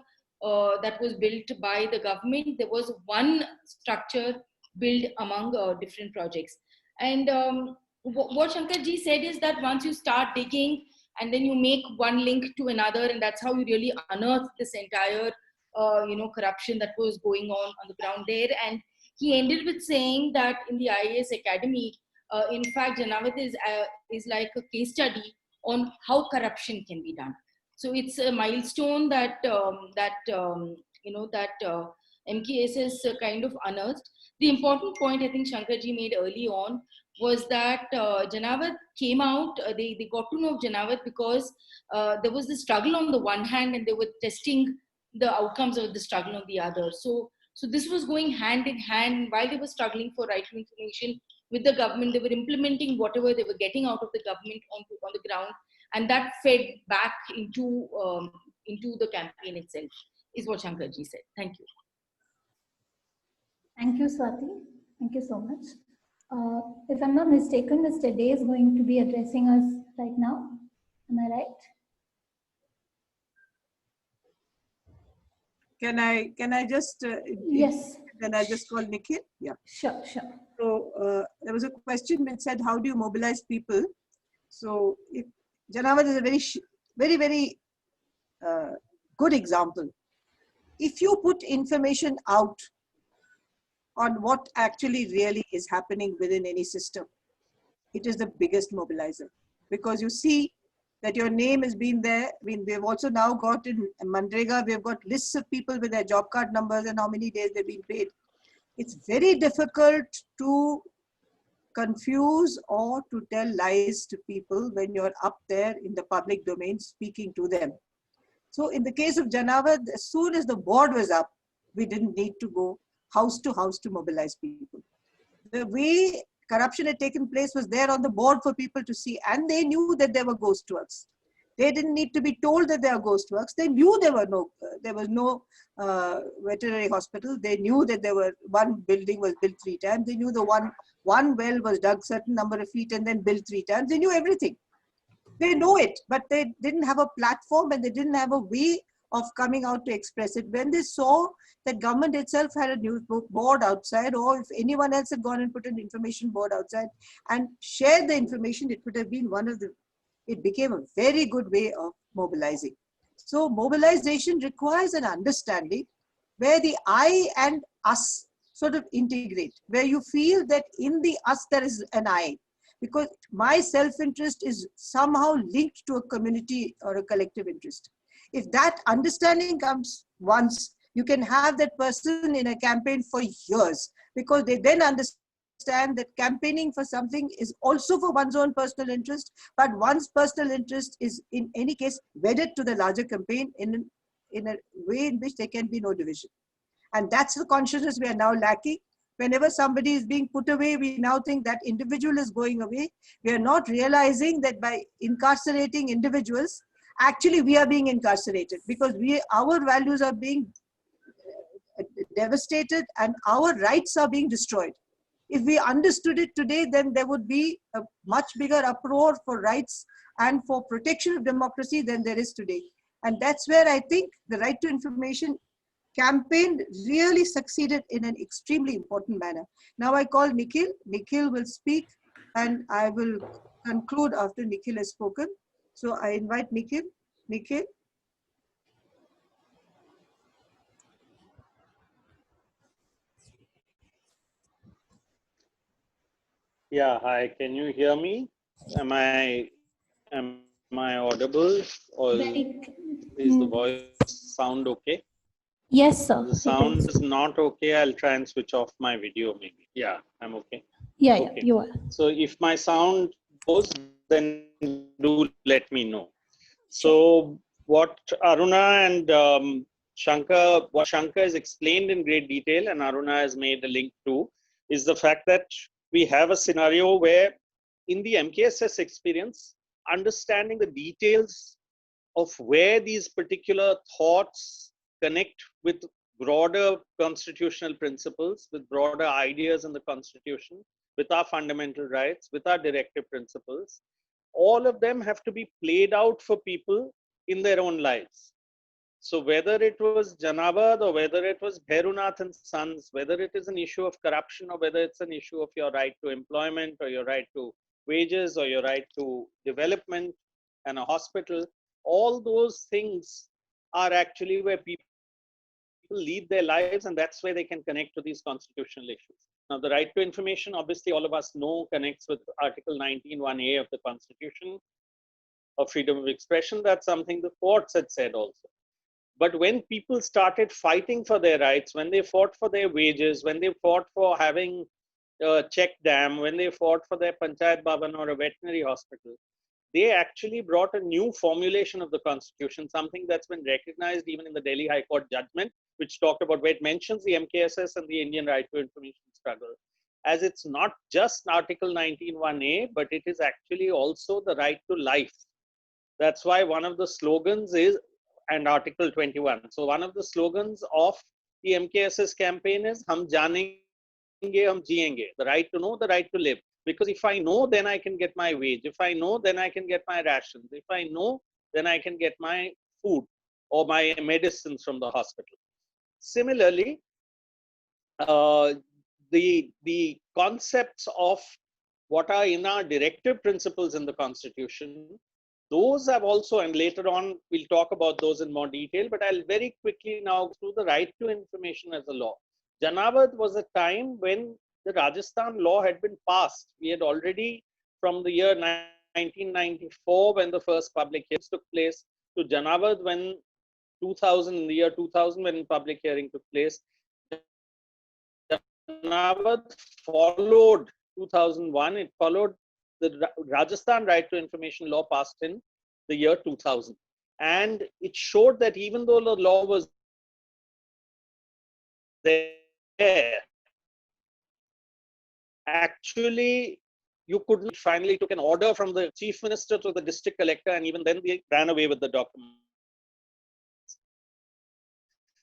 that was built by the government. There was one structure built among different projects. And what Shankarji said is that once you start digging and then you make one link to another, and that's how you really unearth this entire corruption that was going on the ground there. And he ended with saying that in the IAS Academy, in fact, Janawat is like a case study on how corruption can be done. So it's a milestone that MKSS kind of unearthed. The important point I think Shankarji made early on was that Janawat came out, they got to know Janawat because there was the struggle on the one hand, and they were testing the outcomes of the struggle on the other. So this was going hand in hand. While they were struggling for right to information with the government, they were implementing whatever they were getting out of the government on the ground, and that fed back into the campaign itself, is what Shankarji said. Thank you. Thank you, Swati. Thank you so much. If I'm not mistaken, Mr. Day is going to be addressing us right now. Am I right? Can I just yes. Then I just call Nikhil. Yeah. Sure. So there was a question which said, how do you mobilize people? So Janawat is a very good example. If you put information out on what actually really is happening within any system, it is the biggest mobilizer, because you see that your name has been there. I mean, we've also now got in Manrega, we've got lists of people with their job card numbers and how many days they've been paid. It's very difficult to confuse or to tell lies to people when you're up there in the public domain speaking to them. So in the case of Janawat, as soon as the board was up, we didn't need to go house to house to mobilize people. The way corruption had taken place was there on the board for people to see, and they knew that there were ghost works. They didn't need to be told that there are ghost works. They knew there was no veterinary hospital. They knew that one building was built 3 times. They knew the one well was dug certain number of feet and then built 3 times. They knew everything. They know it, but they didn't have a platform and they didn't have a way of coming out to express it. When they saw that government itself had a news board outside, or if anyone else had gone and put an information board outside and shared the information, it would have been it became a very good way of mobilizing. So mobilization requires an understanding where the I and us sort of integrate, where you feel that in the us there is an I, because my self-interest is somehow linked to a community or a collective interest. If that understanding comes once, you can have that person in a campaign for years, because they then understand that campaigning for something is also for one's own personal interest, but one's personal interest is in any case wedded to the larger campaign in a way in which there can be no division. And that's the consciousness we are now lacking. Whenever somebody is being put away, we now think that individual is going away. We are not realizing that by incarcerating individuals, actually we are being incarcerated, because our values are being devastated and our rights are being destroyed. If we understood it today, then there would be a much bigger uproar for rights and for protection of democracy than there is today. And that's where I think the Right to Information campaign really succeeded in an extremely important manner. Now I call Nikhil. Nikhil will speak and I will conclude after Nikhil has spoken. So I invite Nikhil. Nikhil. Yeah, hi, can you hear me? Am I audible, or is the voice sound okay? Yes, sir. If the sound is not okay, I'll try and switch off my video maybe. Yeah, I'm okay. Yeah, Okay. yeah, you are. So if my sound goes, then do let me know. So what Aruna and what Shankar has explained in great detail, and Aruna has made a link to, is the fact that we have a scenario where in the MKSS experience, understanding the details of where these particular thoughts connect with broader constitutional principles, with broader ideas in the Constitution, with our fundamental rights, with our directive principles, all of them have to be played out for people in their own lives. So whether it was Janavad or whether it was Bhairunath and Sons, whether it is an issue of corruption or whether it's an issue of your right to employment or your right to wages or your right to development and a hospital, all those things are actually where people lead their lives, and that's where they can connect to these constitutional issues. Now, the right to information, obviously, all of us know, connects with Article 19(1)(a) of the Constitution of freedom of expression. That's something the courts had said also. But when people started fighting for their rights, when they fought for their wages, when they fought for having a check dam, when they fought for their Panchayat Bhavan or a veterinary hospital, they actually brought a new formulation of the Constitution, something that's been recognized even in the Delhi High Court judgment, which talked about where it mentions the MKSS and the Indian Right to Information struggle, as it's not just Article 19(1)(a), but it is actually also the right to life. That's why one of the slogans is, and Article 21. So one of the slogans of the MKSS campaign is "Hum janenge, hum jiyenge," the right to know, the right to live. Because if I know, then I can get my wage. If I know, then I can get my rations. If I know, then I can get my food or my medicines from the hospital. Similarly, the concepts of what are in our directive principles in the Constitution, those have also, and later on we'll talk about those in more detail, but I'll very quickly now go through the right to information as a law. Janavad was a time when the Rajasthan law had been passed. We had already, from the year 1994, when the first public hearings took place, to Janavad when 2000, in the year 2000, when public hearing took place. Janavad followed 2001. It followed the Rajasthan Right to Information law passed in the year 2000. And it showed that even though the law was there, actually you couldn't. Finally took an order from the chief minister to the district collector, and even then they ran away with the document.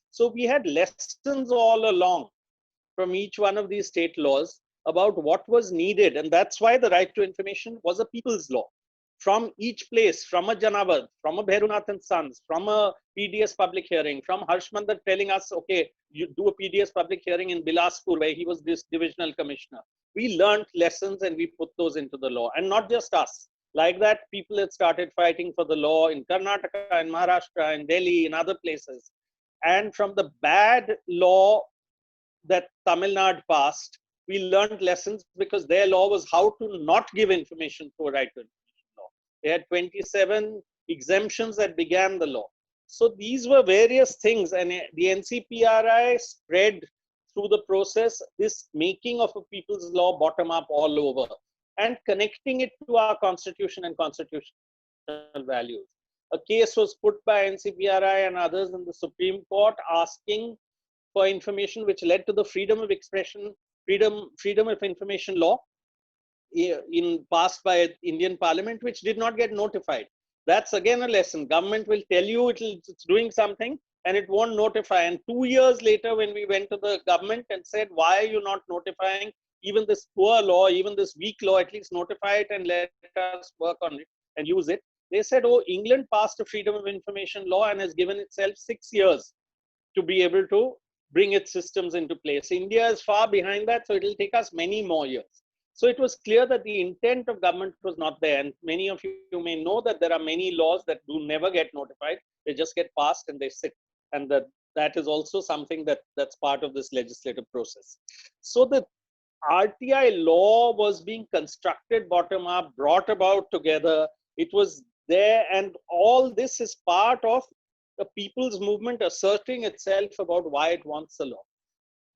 So we had lessons all along from each one of these state laws about what was needed, and that's why the right to information was a people's law. From each place, from a Janavad, from a Bhairunath and Sons, from a PDS public hearing, from Harshmandat telling us, okay, you do a PDS public hearing in Bilaspur where he was this divisional commissioner. We learned lessons and we put those into the law, and not just us. Like that, people had started fighting for the law in Karnataka, in Maharashtra, in Delhi, in other places. And from the bad law that Tamil Nadu passed, we learned lessons because their law was how to not give information through a right to information law. They had 27 exemptions that began the law. So these were various things, and the NCPRI spread through the process this making of a people's law bottom up all over and connecting it to our constitution and constitutional values. A case was put by NCPRI and others in the Supreme Court asking for information, which led to the freedom of expression, freedom of information law passed by Indian Parliament, which did not get notified. That's again a lesson. Government will tell you it's doing something and it won't notify. And 2 years later, when we went to the government and said, why are you not notifying even this poor law, even this weak law, at least notify it and let us work on it and use it. They said, oh, England passed a freedom of information law and has given itself 6 years to be able to bring its systems into place. India is far behind that, so it will take us many more years. So it was clear that the intent of government was not there. And many of you may know that there are many laws that do never get notified. They just get passed and they sit. And that is also something that's part of this legislative process. So the RTI law was being constructed bottom up, brought about together. It was there, and all this is part of the people's movement asserting itself about why it wants a law.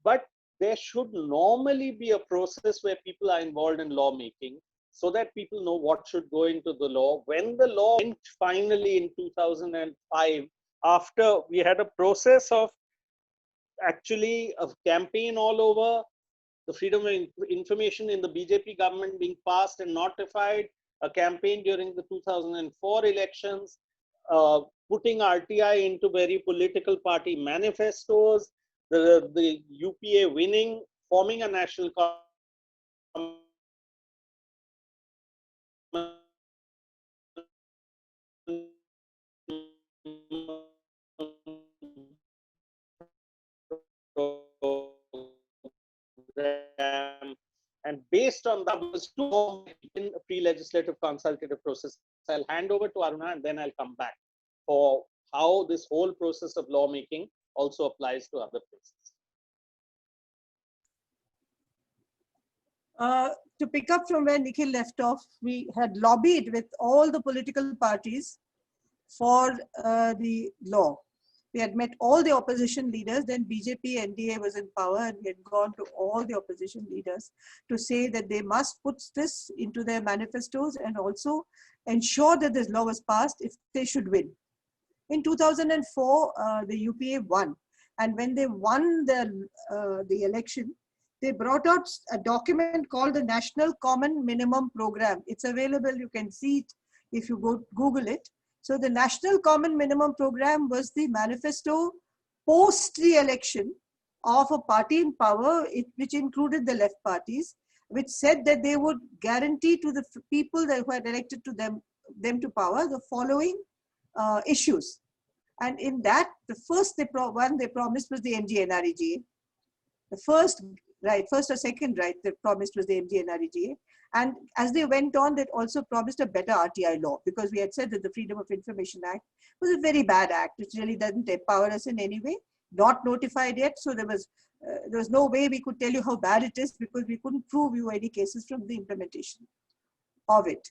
But there should normally be a process where people are involved in lawmaking so that people know what should go into the law. When the law went finally in 2005, after we had a process of actually a campaign all over, the freedom of information in the BJP government being passed and notified, a campaign during the 2004 elections, putting RTI into very political party manifestos, the UPA winning, forming a national and based on that was in a pre-legislative consultative process. I'll hand over to Aruna and then I'll come back for how this whole process of lawmaking also applies to other places. To pick up from where Nikhil left off, we had lobbied with all the political parties for the law. We had met all the opposition leaders, then BJP, NDA was in power, and we had gone to all the opposition leaders to say that they must put this into their manifestos and also ensure that this law was passed if they should win. In 2004, the UPA won. And when they won the election, they brought out a document called the National Common Minimum Program. It's available, you can see it if you go Google it. So the National Common Minimum Program was the manifesto post the election of a party in power, which included the left parties, which said that they would guarantee to the people that who had elected to them to power the following issues. And in that, the first one they promised was the MGNREGA. The first or second right they promised was the MGNREGA. And as they went on, they also promised a better RTI law, because we had said that the Freedom of Information Act was a very bad act, which really doesn't empower us in any way, not notified yet. So there was no way we could tell you how bad it is, because we couldn't prove you any cases from the implementation of it.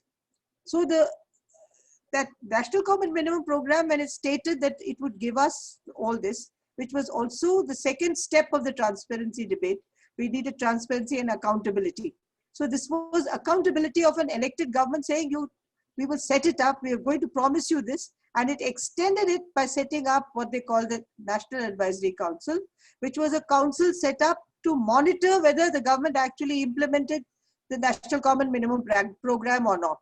So that National Common Minimum Program, when it stated that it would give us all this, which was also the second step of the transparency debate, we needed transparency and accountability. So this was accountability of an elected government saying, we will set it up, we are going to promise you this, and it extended it by setting up what they call the National Advisory Council, which was a council set up to monitor whether the government actually implemented the National Common Minimum Program or not.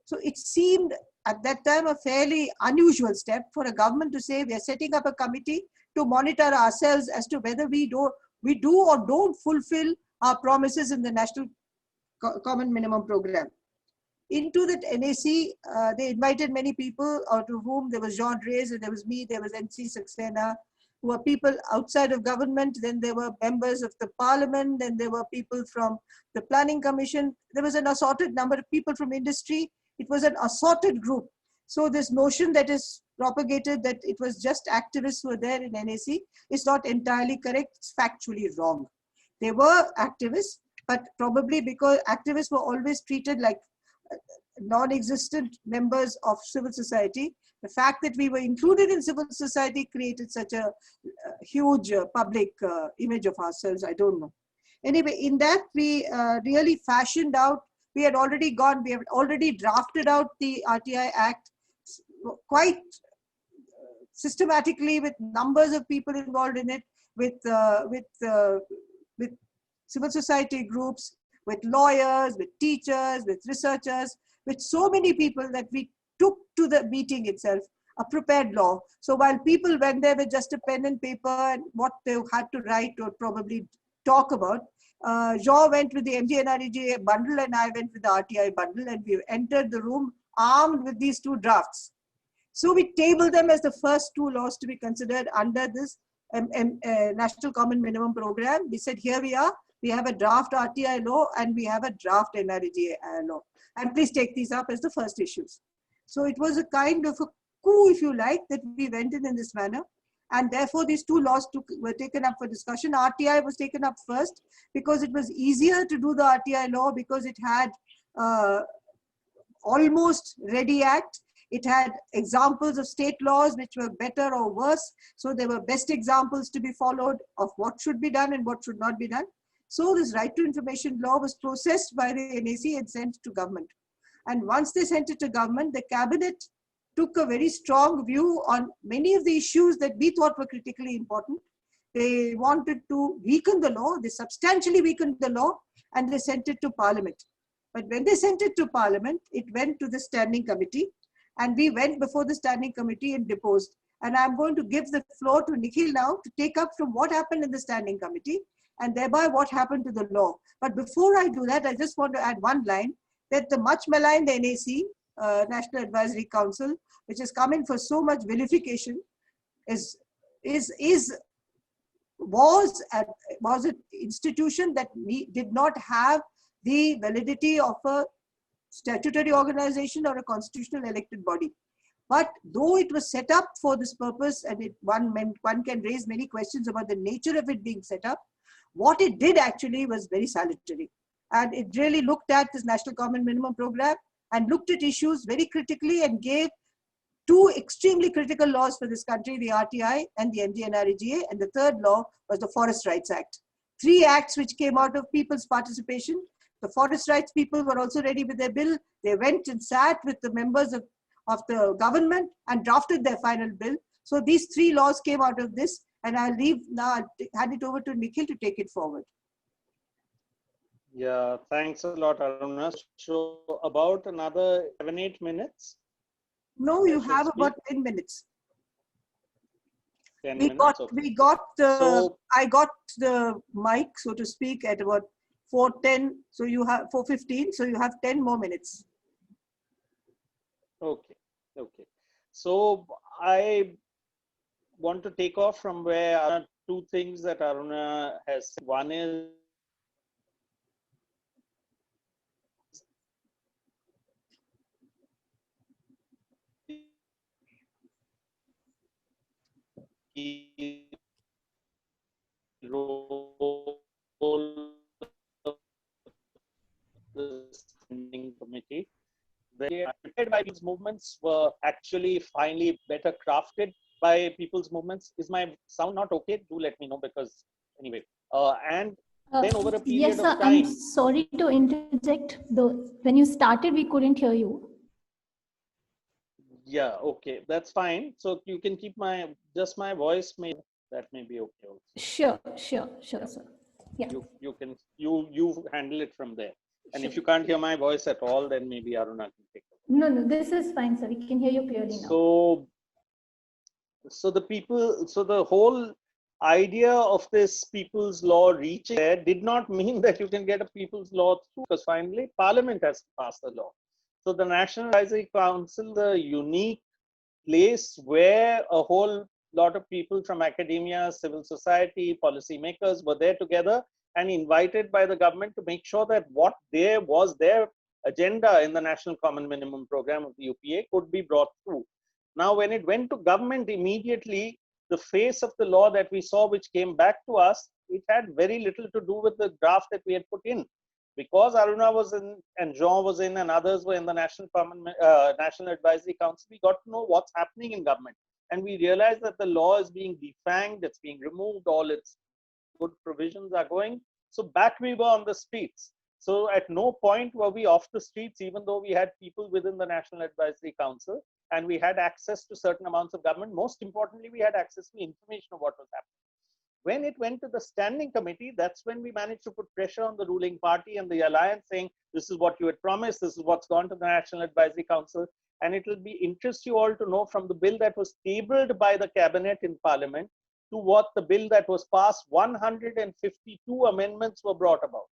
So it seemed at that time a fairly unusual step for a government to say we are setting up a committee to monitor ourselves as to whether we do or don't fulfill our promises in the National Common Minimum Program. Into that NAC, they invited many people, out of whom there was John Reyes, there was me, there was NC Saxena, who were people outside of government, then there were members of the parliament, then there were people from the planning commission, there was an assorted number of people from industry. It was an assorted group. So this notion that is propagated that it was just activists who were there in NAC is not entirely correct. It's factually wrong. They were activists, but probably because activists were always treated like non-existent members of civil society, the fact that we were included in civil society created such a huge public image of ourselves. I don't know. Anyway, in that we really fashioned out, we had already drafted out the RTI Act quite systematically, with numbers of people involved in it, with civil society groups, with lawyers, with teachers, with researchers, with so many people that we took to the meeting itself a prepared law. So while people went there with just a pen and paper and what they had to write or probably talk about, Jean went with the MGNREGA bundle and I went with the RTI bundle, and we entered the room armed with these two drafts. So we tabled them as the first two laws to be considered under this National Common Minimum Program. We said, here we are. We have a draft RTI law and we have a draft NREGA law. And please take these up as the first issues. So it was a kind of a coup, if you like, that we went in this manner. And therefore, these two laws were taken up for discussion. RTI was taken up first because it was easier to do the RTI law because it had almost ready act. It had examples of state laws which were better or worse. So there were best examples to be followed of what should be done and what should not be done. So this right to information law was processed by the NAC and sent to government. And once they sent it to government, the cabinet took a very strong view on many of the issues that we thought were critically important. They wanted to weaken the law. They substantially weakened the law and they sent it to Parliament. But when they sent it to Parliament, it went to the standing committee. And we went before the standing committee and deposed. And I'm going to give the floor to Nikhil now to take up from what happened in the standing committee and thereby what happened to the law. But before I do that, I just want to add one line that the much maligned NAC, National Advisory Council, which has come in for so much vilification, was an institution that did not have the validity of a statutory organization or a constitutional elected body. But though it was set up for this purpose, and one can raise many questions about the nature of it being set up, what it did actually was very salutary. And it really looked at this National Common Minimum Program and looked at issues very critically and gave two extremely critical laws for this country, the RTI and the MGNREGA, and the third law was the Forest Rights Act. Three acts which came out of people's participation. The forest rights people were also ready with their bill. They went and sat with the members of the government and drafted their final bill. So these three laws came out of this, and I'll leave now, I'll hand it over to Nikhil to take it forward. Yeah, thanks a lot, Aruna. So about another 7-8 minutes. No, you have about 10 minutes. 10 we minutes. Got, I got the mic, so to speak, at about 4:10. So you have 4:15. So you have 10 more minutes. Okay. Okay. So I want to take off from where two things that Aruna has said. One is role of the standing committee. By these movements were actually finally better crafted by people's movements. Is my sound not okay? Do let me know, because anyway. And then over a period yes, sir, of time. I'm sorry to interject. Though when you started, we couldn't hear you. Yeah, okay, that's fine. So you can keep my voice. That may be okay also. Sure, sure, sir. Yeah. You handle it from there. And Sure. if you can't hear my voice at all, then maybe Aruna can take it. No, this is fine, sir. We can hear you clearly now. So the whole idea of this people's law reaching there did not mean that you can get a people's law through, because finally Parliament has passed the law. So the National Advisory Council, the unique place where a whole lot of people from academia, civil society, policymakers were there together and invited by the government to make sure that what there was their agenda in the National Common Minimum Program of the UPA could be brought through. Now, when it went to government immediately, the face of the law that we saw, which came back to us, it had very little to do with the draft that we had put in. Because Aruna was in and Jean was in and others were in the National Advisory Council, we got to know what's happening in government. And we realized that the law is being defanged, it's being removed, all its good provisions are going. So back we were on the streets. So at no point were we off the streets, even though we had people within the National Advisory Council and we had access to certain amounts of government. Most importantly, we had access to information of what was happening. When it went to the standing committee, that's when we managed to put pressure on the ruling party and the alliance, saying, this is what you had promised, this is what's gone to the National Advisory Council. And it will be interest you all to know from the bill that was tabled by the cabinet in parliament to what the bill that was passed, 152 amendments were brought about.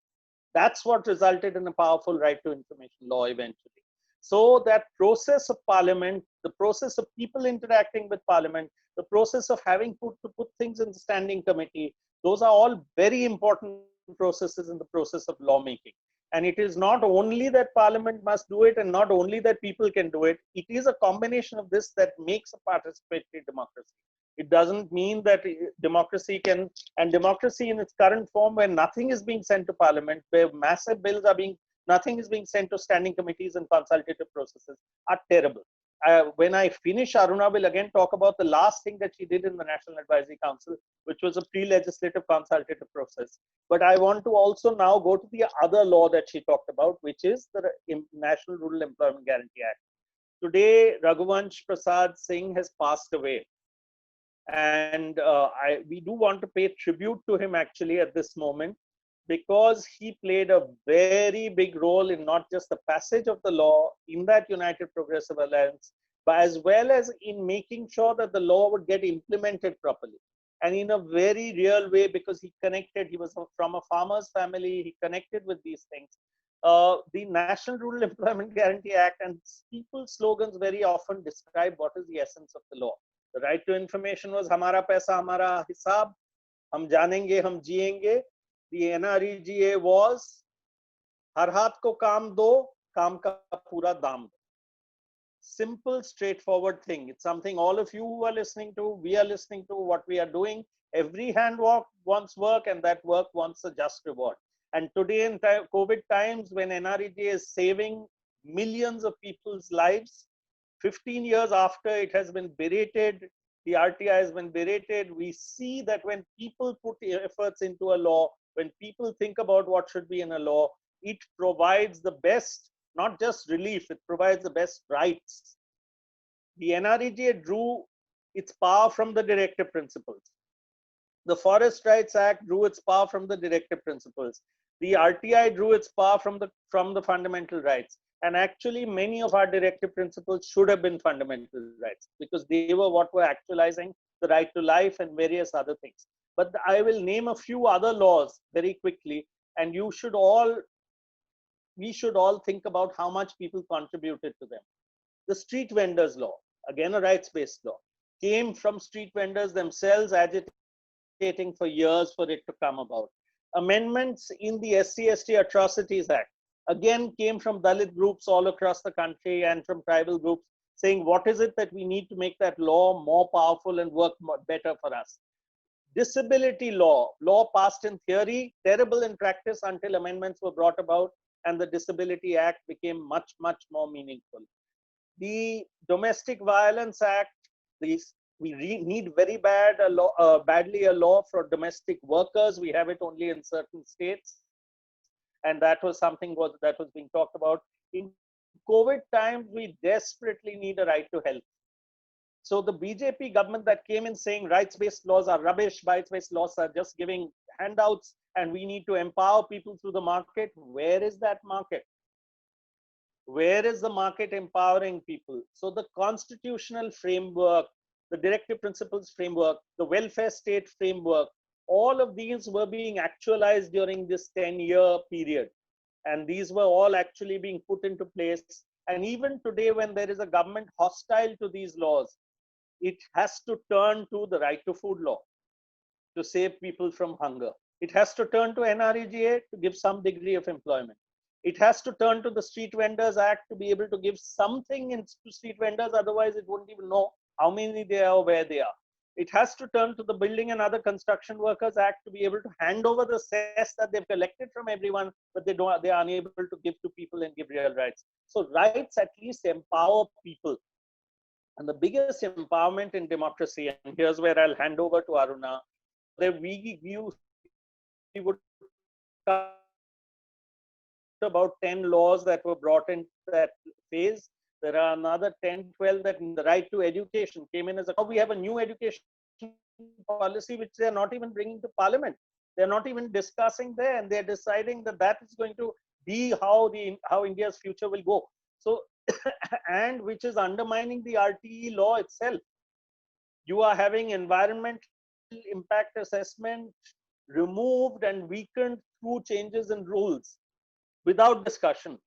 That's what resulted in a powerful right to information law eventually. So that process of parliament, the process of people interacting with parliament, the process of having to put things in the standing committee, those are all very important processes in the process of lawmaking. And it is not only that parliament must do it and not only that people can do it, it is a combination of this that makes a participatory democracy. It doesn't mean that democracy can, and democracy in its current form where nothing is being sent to parliament, where massive bills are being, nothing is being sent to standing committees and consultative processes are terrible. When I finish, Aruna will again talk about the last thing that she did in the National Advisory Council, which was a pre-legislative consultative process. But I want to also now go to the other law that she talked about, which is the National Rural Employment Guarantee Act. Today, Raghuvansh Prasad Singh has passed away. And we do want to pay tribute to him actually at this moment, because he played a very big role in not just the passage of the law in that United Progressive Alliance, but as well as in making sure that the law would get implemented properly. And in a very real way, because he connected, he was from a farmer's family, he connected with these things. The National Rural Employment Guarantee Act and people's slogans very often describe what is the essence of the law. The right to information was Hamara Paisa, Hamara Hisab, Hum Janenge, Hum Jiyenge. The NREGA was Har Haat Ko Kaam Do, Kaam Ka Pura Daam Do. Simple, straightforward thing. It's something all of you who are listening to, we are listening to, what we are doing. Every hand wants work, and that work wants a just reward. And today in COVID times, when NREGA is saving millions of people's lives, 15 years after it has been berated, the RTI has been berated, we see that when people put efforts into a law, when people think about what should be in a law, it provides the best, not just relief, it provides the best rights. The NREGA drew its power from the directive principles. The Forest Rights Act drew its power from the directive principles. The RTI drew its power from the fundamental rights. And actually, many of our directive principles should have been fundamental rights, because they were what were actualizing the right to life and various other things. But I will name a few other laws very quickly, and we should all think about how much people contributed to them. The street vendors law, again a rights-based law, came from street vendors themselves agitating for years for it to come about. Amendments in the SC/ST Atrocities Act, again came from Dalit groups all across the country and from tribal groups, saying what is it that we need to make that law more powerful and work better for us. Disability law passed in theory, terrible in practice until amendments were brought about and the Disability Act became much, much more meaningful. The Domestic Violence Act, we need very badly a law for domestic workers. We have it only in certain states. And that was something that was being talked about. In COVID times, we desperately need a right to health. So the BJP government that came in saying rights-based laws are rubbish, rights-based laws are just giving handouts, and we need to empower people through the market. Where is that market? Where is the market empowering people? So the constitutional framework, the directive principles framework, the welfare state framework, all of these were being actualized during this 10-year period. And these were all actually being put into place. And even today, when there is a government hostile to these laws, it has to turn to the right to food law to save people from hunger. It has to turn to NREGA to give some degree of employment. It has to turn to the Street Vendors Act to be able to give something in to street vendors. Otherwise, it won't even know how many they are or where they are. It has to turn to the Building and Other Construction Workers Act to be able to hand over the cess that they've collected from everyone, but they are unable to give to people and give real rights. So rights at least empower people. And the biggest empowerment in democracy, and here's where I'll hand over to Aruna, that we would about 10 laws that were brought in that phase. There are another 10, 12 that the right to education came in as a, now we have a new education policy, which they're not even bringing to parliament. They're not even discussing there, and they're deciding that that is going to be how India's future will go. So, and which is undermining the RTE law itself. You are having environmental impact assessment removed and weakened through changes in rules. Without discussion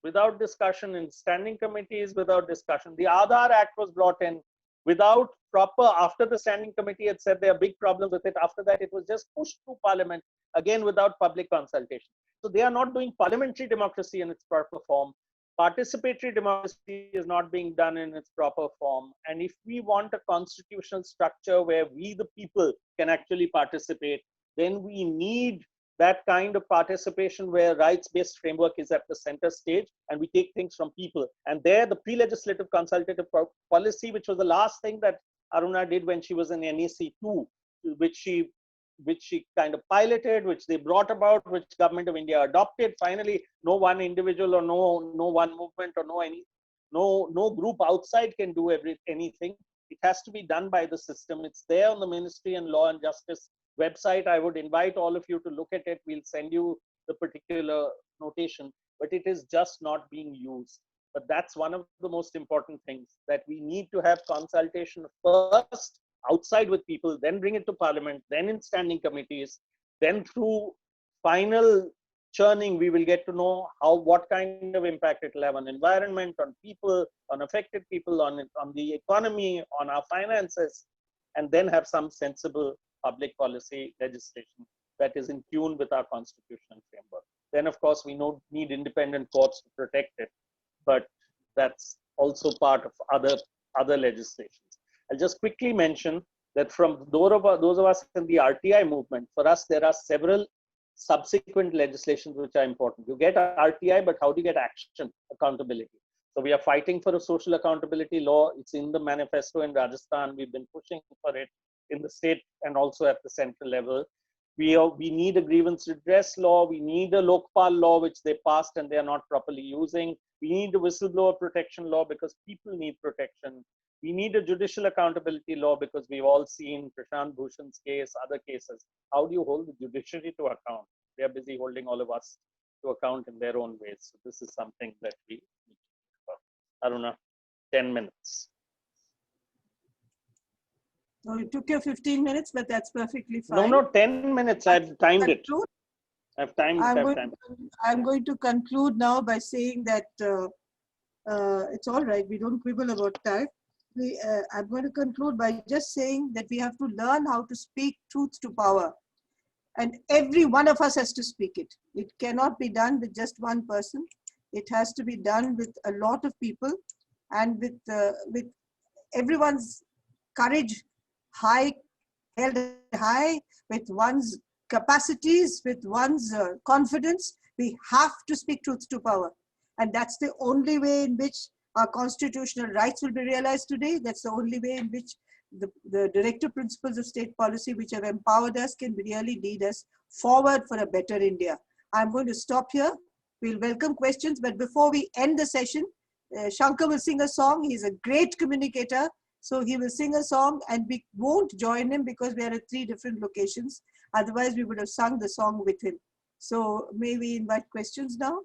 in standing committees, without discussion. The Aadhaar Act was brought in without proper, after the standing committee had said there are big problems with it, after that it was just pushed through parliament, again without public consultation. So they are not doing parliamentary democracy in its proper form. Participatory democracy is not being done in its proper form. And if we want a constitutional structure where we, the people, can actually participate, then we need that kind of participation where rights-based framework is at the center stage and we take things from people. And there, the pre-legislative consultative policy, which was the last thing that Aruna did when she was in NEC 2, which she kind of piloted, which they brought about, which Government of India adopted. Finally, no one individual or no one movement or no group outside can do anything. It has to be done by the system. It's there on the Ministry and Law and Justice website. I would invite all of you to look at it. We'll send you the particular notation, but it is just not being used. But that's one of the most important things, that we need to have consultation first outside with people, then bring it to parliament, then in standing committees, then through final churning, we will get to know what kind of impact it will have on environment, on people, on affected people, on the economy, on our finances, and then have some sensible public policy legislation that is in tune with our constitutional framework. Then, of course, we need independent courts to protect it, but that's also part of other legislations. I'll just quickly mention that from those of us in the RTI movement, for us, there are several subsequent legislations which are important. You get RTI, but how do you get action, accountability? So we are fighting for a social accountability law. It's in the manifesto in Rajasthan. We've been pushing for it in the state and also at the central level. We need a grievance redress law. We need a Lokpal law, which they passed and they are not properly using. We need a whistleblower protection law because people need protection. We need a judicial accountability law because we've all seen Prashant Bhushan's case, other cases. How do you hold the judiciary to account? They are busy holding all of us to account in their own ways. So this is something that we need to think about. Aruna, 10 minutes. No, it took you 15 minutes, but that's perfectly fine. No, 10 minutes. I've timed it. I've timed it. I'm going to conclude now by saying that it's all right. We don't quibble about time. I'm going to conclude by just saying that we have to learn how to speak truth to power. And every one of us has to speak it. It cannot be done with just one person. It has to be done with a lot of people and with everyone's courage held high, with one's capacities, with one's confidence. We have to speak truth to power. And that's the only way in which our constitutional rights will be realized today. That's the only way in which the directive principles of state policy, which have empowered us, can really lead us forward for a better India. I'm going to stop here. We'll welcome questions, but before we end the session, Shankar will sing a song. He's a great communicator. So he will sing a song and we won't join him because we are at 3 different locations. Otherwise, we would have sung the song with him. So may we invite questions now,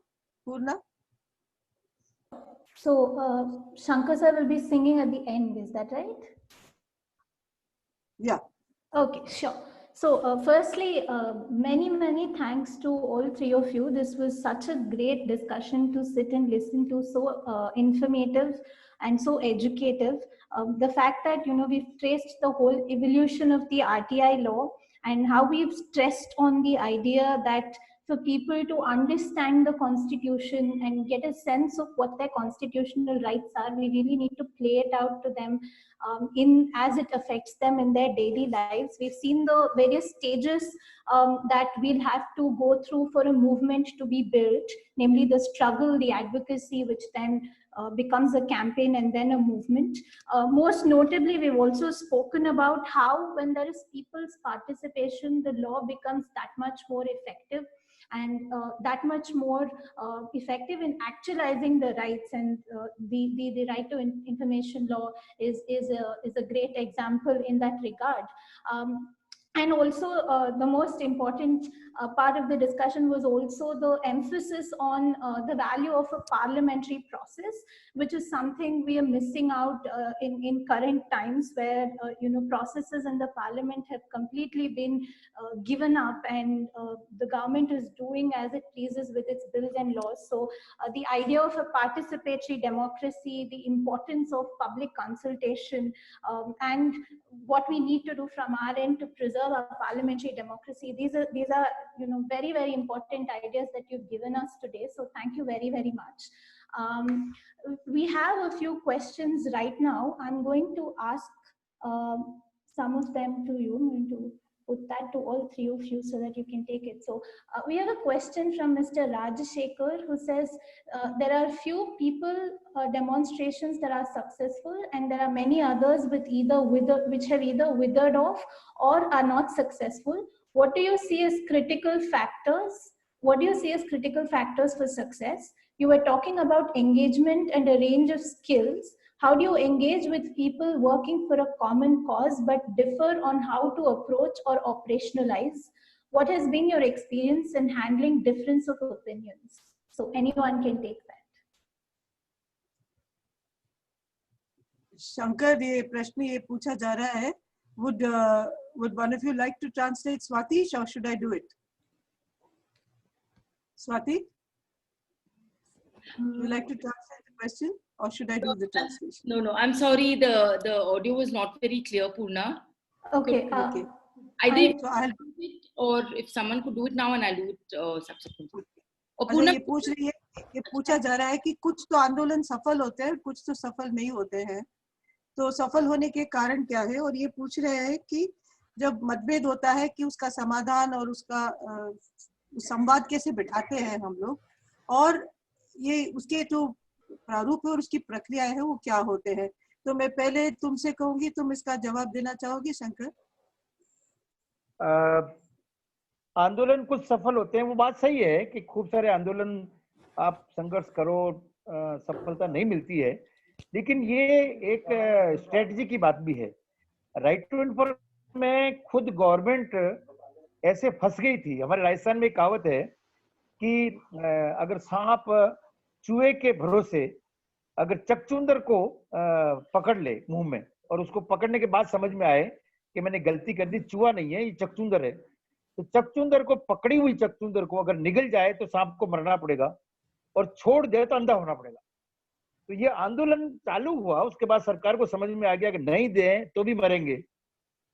Purna? So Shankar sir will be singing at the end, is that right? Yeah. Okay, sure. So firstly, many thanks to all 3 of you. This was such a great discussion to sit and listen to, so informative and so educative. The fact that, we've traced the whole evolution of the RTI law and how we've stressed on the idea that for people to understand the constitution and get a sense of what their constitutional rights are. We really need to play it out to them in as it affects them in their daily lives. We've seen the various stages that we'll have to go through for a movement to be built, namely the struggle, the advocacy, which then becomes a campaign and then a movement. Most notably, we've also spoken about how when there is people's participation, the law becomes that much more effective and that much more effective in actualizing the rights. And the right to information law is a great example in that regard. And also the most important part of the discussion was also the emphasis on the value of a parliamentary process, which is something we are missing out in current times, where processes in the parliament have completely been given up, and the government is doing as it pleases with its bills and laws. So the idea of a participatory democracy, the importance of public consultation, and what we need to do from our end to preserve our parliamentary democracy. These are very, very important ideas that you've given us today. So thank you very, very much. We have a few questions right now. I'm going to ask some of them to you. I'm going to put that to all three of you so that you can take it. So we have a question from Mr. Rajashekhar, who says there are few people demonstrations that are successful, and there are many others which have either withered off or are not successful. What do you see as critical factors? What do you see as critical factors for success? You were talking about engagement and a range of skills. How do you engage with people working for a common cause but differ on how to approach or operationalize? What has been your experience in handling difference of opinions? So anyone can take that. Shankar, ये प्रश्न ये पूछा जा रहा है. Would one of you like to translate, Swati, or should I do it? Swati, would you like to translate the question, or should I do the translation? No, I'm sorry. The audio was not very clear, Purna. Okay. Okay. Either So I'll do it, or if someone could do it now, and I'll do it subsequently. और अच्छा, Purna, ये पूछ रही है, ये पूछा जा रहा है कि कुछ तो आंदोलन सफल होते हैं, कुछ तो सफल नहीं होते हैं. तो सफल होने के कारण क्या है, और ये पूछ रहे हैं कि जब मतभेद होता है कि उसका समाधान और उसका संवाद कैसे बिठाते हैं हम लोग, और ये उसके जो प्रारूप है और उसकी प्रक्रिया है वो क्या होते हैं. तो मैं पहले तुमसे कहूंगी, तुम इसका जवाब देना चाहोगी शंकर? आंदोलन कुछ सफल होते हैं, वो बात सही है कि खूब सारे आंदोलन आप संघर्ष करो, सफलता नहीं मिलती है, लेकिन ये एक स्ट्रेटजी की बात भी है. राइट टू इन्फॉर्मेशन में खुद गवर्नमेंट ऐसे फंस गई थी. हमारे राजस्थान में एक कहावत है कि अगर सांप चूहे के भरोसे अगर चकचुंदर को पकड़ ले मुंह में, और उसको पकड़ने के बाद समझ में आए कि मैंने गलती कर दी, चूहा नहीं है ये चकचुंदर है, तो चकचुंदर को, पकड़ी हुई चकचुंदर को अगर निगल जाए तो सांप को मरना पड़ेगा, और छोड़ दे तो अंधा होना पड़ेगा. तो ये आंदोलन चालू हुआ, उसके बाद सरकार को समझ में आ गया कि नहीं दें तो भी मरेंगे,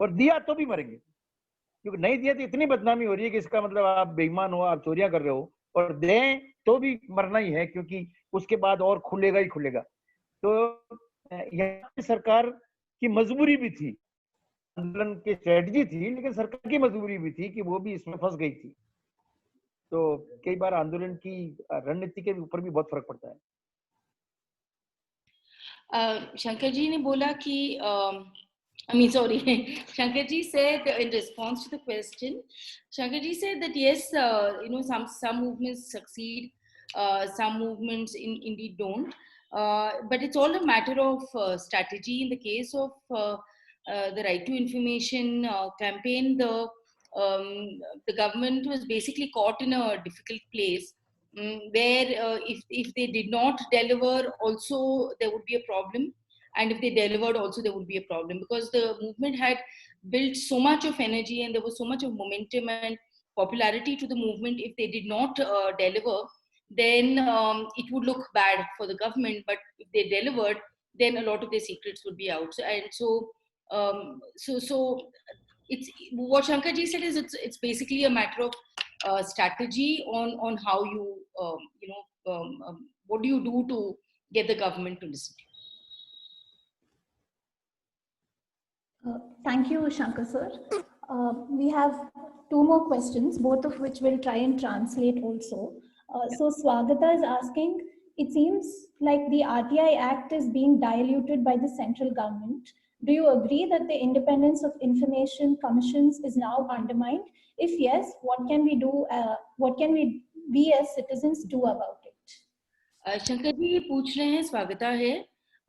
और दिया तो भी मरेंगे. क्योंकि नहीं दिया तो इतनी बदनामी हो रही है कि इसका मतलब आप बेईमान हो, आप चोरियां कर रहे हो, और दें तो भी मरना ही है, क्योंकि उसके बाद और खुलेगा ही खुलेगा. तो यहाँ सरकार की मजबूरी भी थी, आंदोलन की स्ट्रेटजी थी, लेकिन सरकार की मजबूरी भी थी कि वो भी इसमें फंस गई थी. तो कई बार आंदोलन की रणनीति के ऊपर भी बहुत फर्क पड़ता है. Shankar ji ने बोला कि I mean, sorry, Shankar ji said in response to the question, Shankar ji said that yes, some movements succeed, some movements indeed don't, but it's all a matter of strategy. In the case of the Right to Information campaign, the government was basically caught in a difficult place, where if they did not deliver, also there would be a problem. And if they delivered, also there would be a problem, because the movement had built so much of energy and there was so much of momentum and popularity to the movement. If they did not deliver, then it would look bad for the government. But if they delivered, then a lot of their secrets would be out. So it's what Shankar ji said is it's basically a matter of strategy on how you what do you do to get the government to listen to you? Thank you, Shankar sir. We have two more questions, both of which we'll try and translate also. So Swagata is asking, it seems like the RTI Act is being diluted by the central government. Do you agree that the independence of information commissions is now undermined? If yes, what can we do? What can we as citizens do about it? Shankar ji ये पूछ रहे हैं, स्वागता है,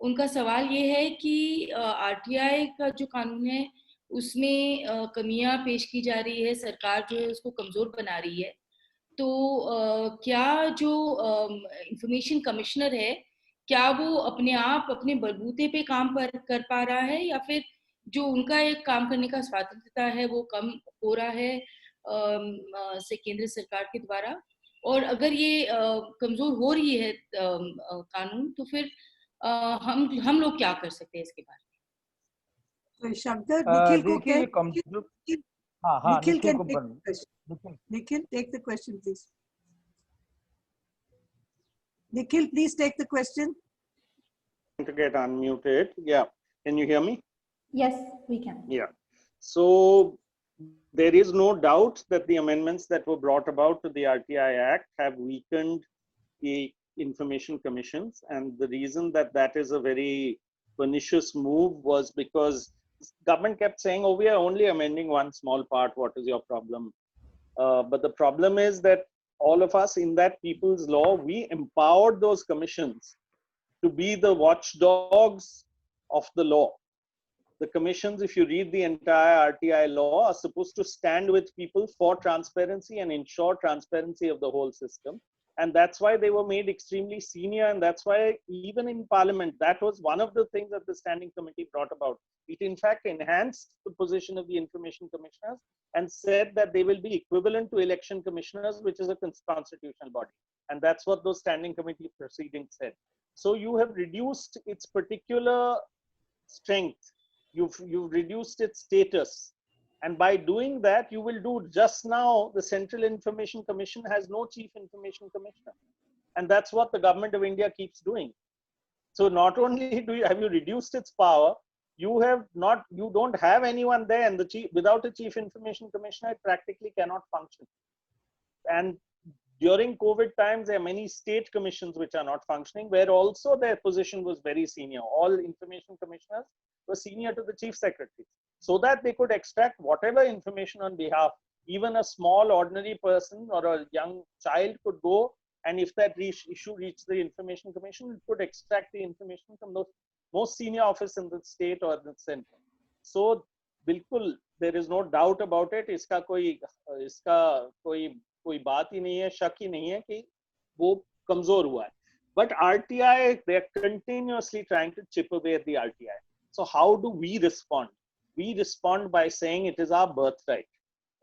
उनका सवाल ये है कि आरटीआई का जो कानून है उसमें कमियां पेश की जा रही है, सरकार जो है उसको कमजोर बना रही है, तो क्या जो इंफॉर्मेशन कमिश्नर है क्या वो अपने आप अपने बलबूते पे काम कर पा रहा है, या फिर जो उनका एक काम करने का स्वतंत्रता है वो कम हो रहा है से केंद्र सरकार के द्वारा, और अगर ये कमजोर हो रही है कानून, तो फिर हम लोग क्या कर सकते हैं इसके बारे में? शंकर, निखिल को देखिए हाँ निखिल निखिल can को take the question. Nikhil, take the question, please. Nikhil, please take the question. To get unmuted. Yeah. Can you hear me? Yes, we can. Yeah. So there is no doubt that the amendments that were brought about to the RTI Act have weakened the information commissions. And the reason that that is a very pernicious move was because government kept saying, oh, we are only amending one small part. What is your problem? But the problem is that all of us in that people's law, we empowered those commissions to be the watchdogs of the law. The commissions, if you read the entire RTI law, are supposed to stand with people for transparency and ensure transparency of the whole system. And that's why they were made extremely senior. And that's why even in Parliament, that was one of the things that the Standing Committee brought about. It in fact enhanced the position of the information commissioners and said that they will be equivalent to election commissioners, which is a constitutional body. And that's what those Standing Committee proceedings said. So you have reduced its particular strength. You've reduced its status. And by doing that, you will do just now, the Central Information Commission has no Chief Information Commissioner. And that's what the government of India keeps doing. So not only have you reduced its power, you don't have anyone there, and without a Chief Information Commissioner, it practically cannot function. And during COVID times, there are many state commissions which are not functioning, where also their position was very senior. All information commissioners were senior to the chief secretary, so that they could extract whatever information on behalf. Even a small ordinary person or a young child could go, and if that issue reached the information commission, it could extract the information from the most senior office in the state or the center. So, bilkul, there is no doubt about it. Iska कोई बात ही नहीं है, शक ही नहीं है कि वो कमजोर हुआ है. But RTI, they are continuously trying to chip away at the RTI. So how do we respond? We respond by saying it is our birthright.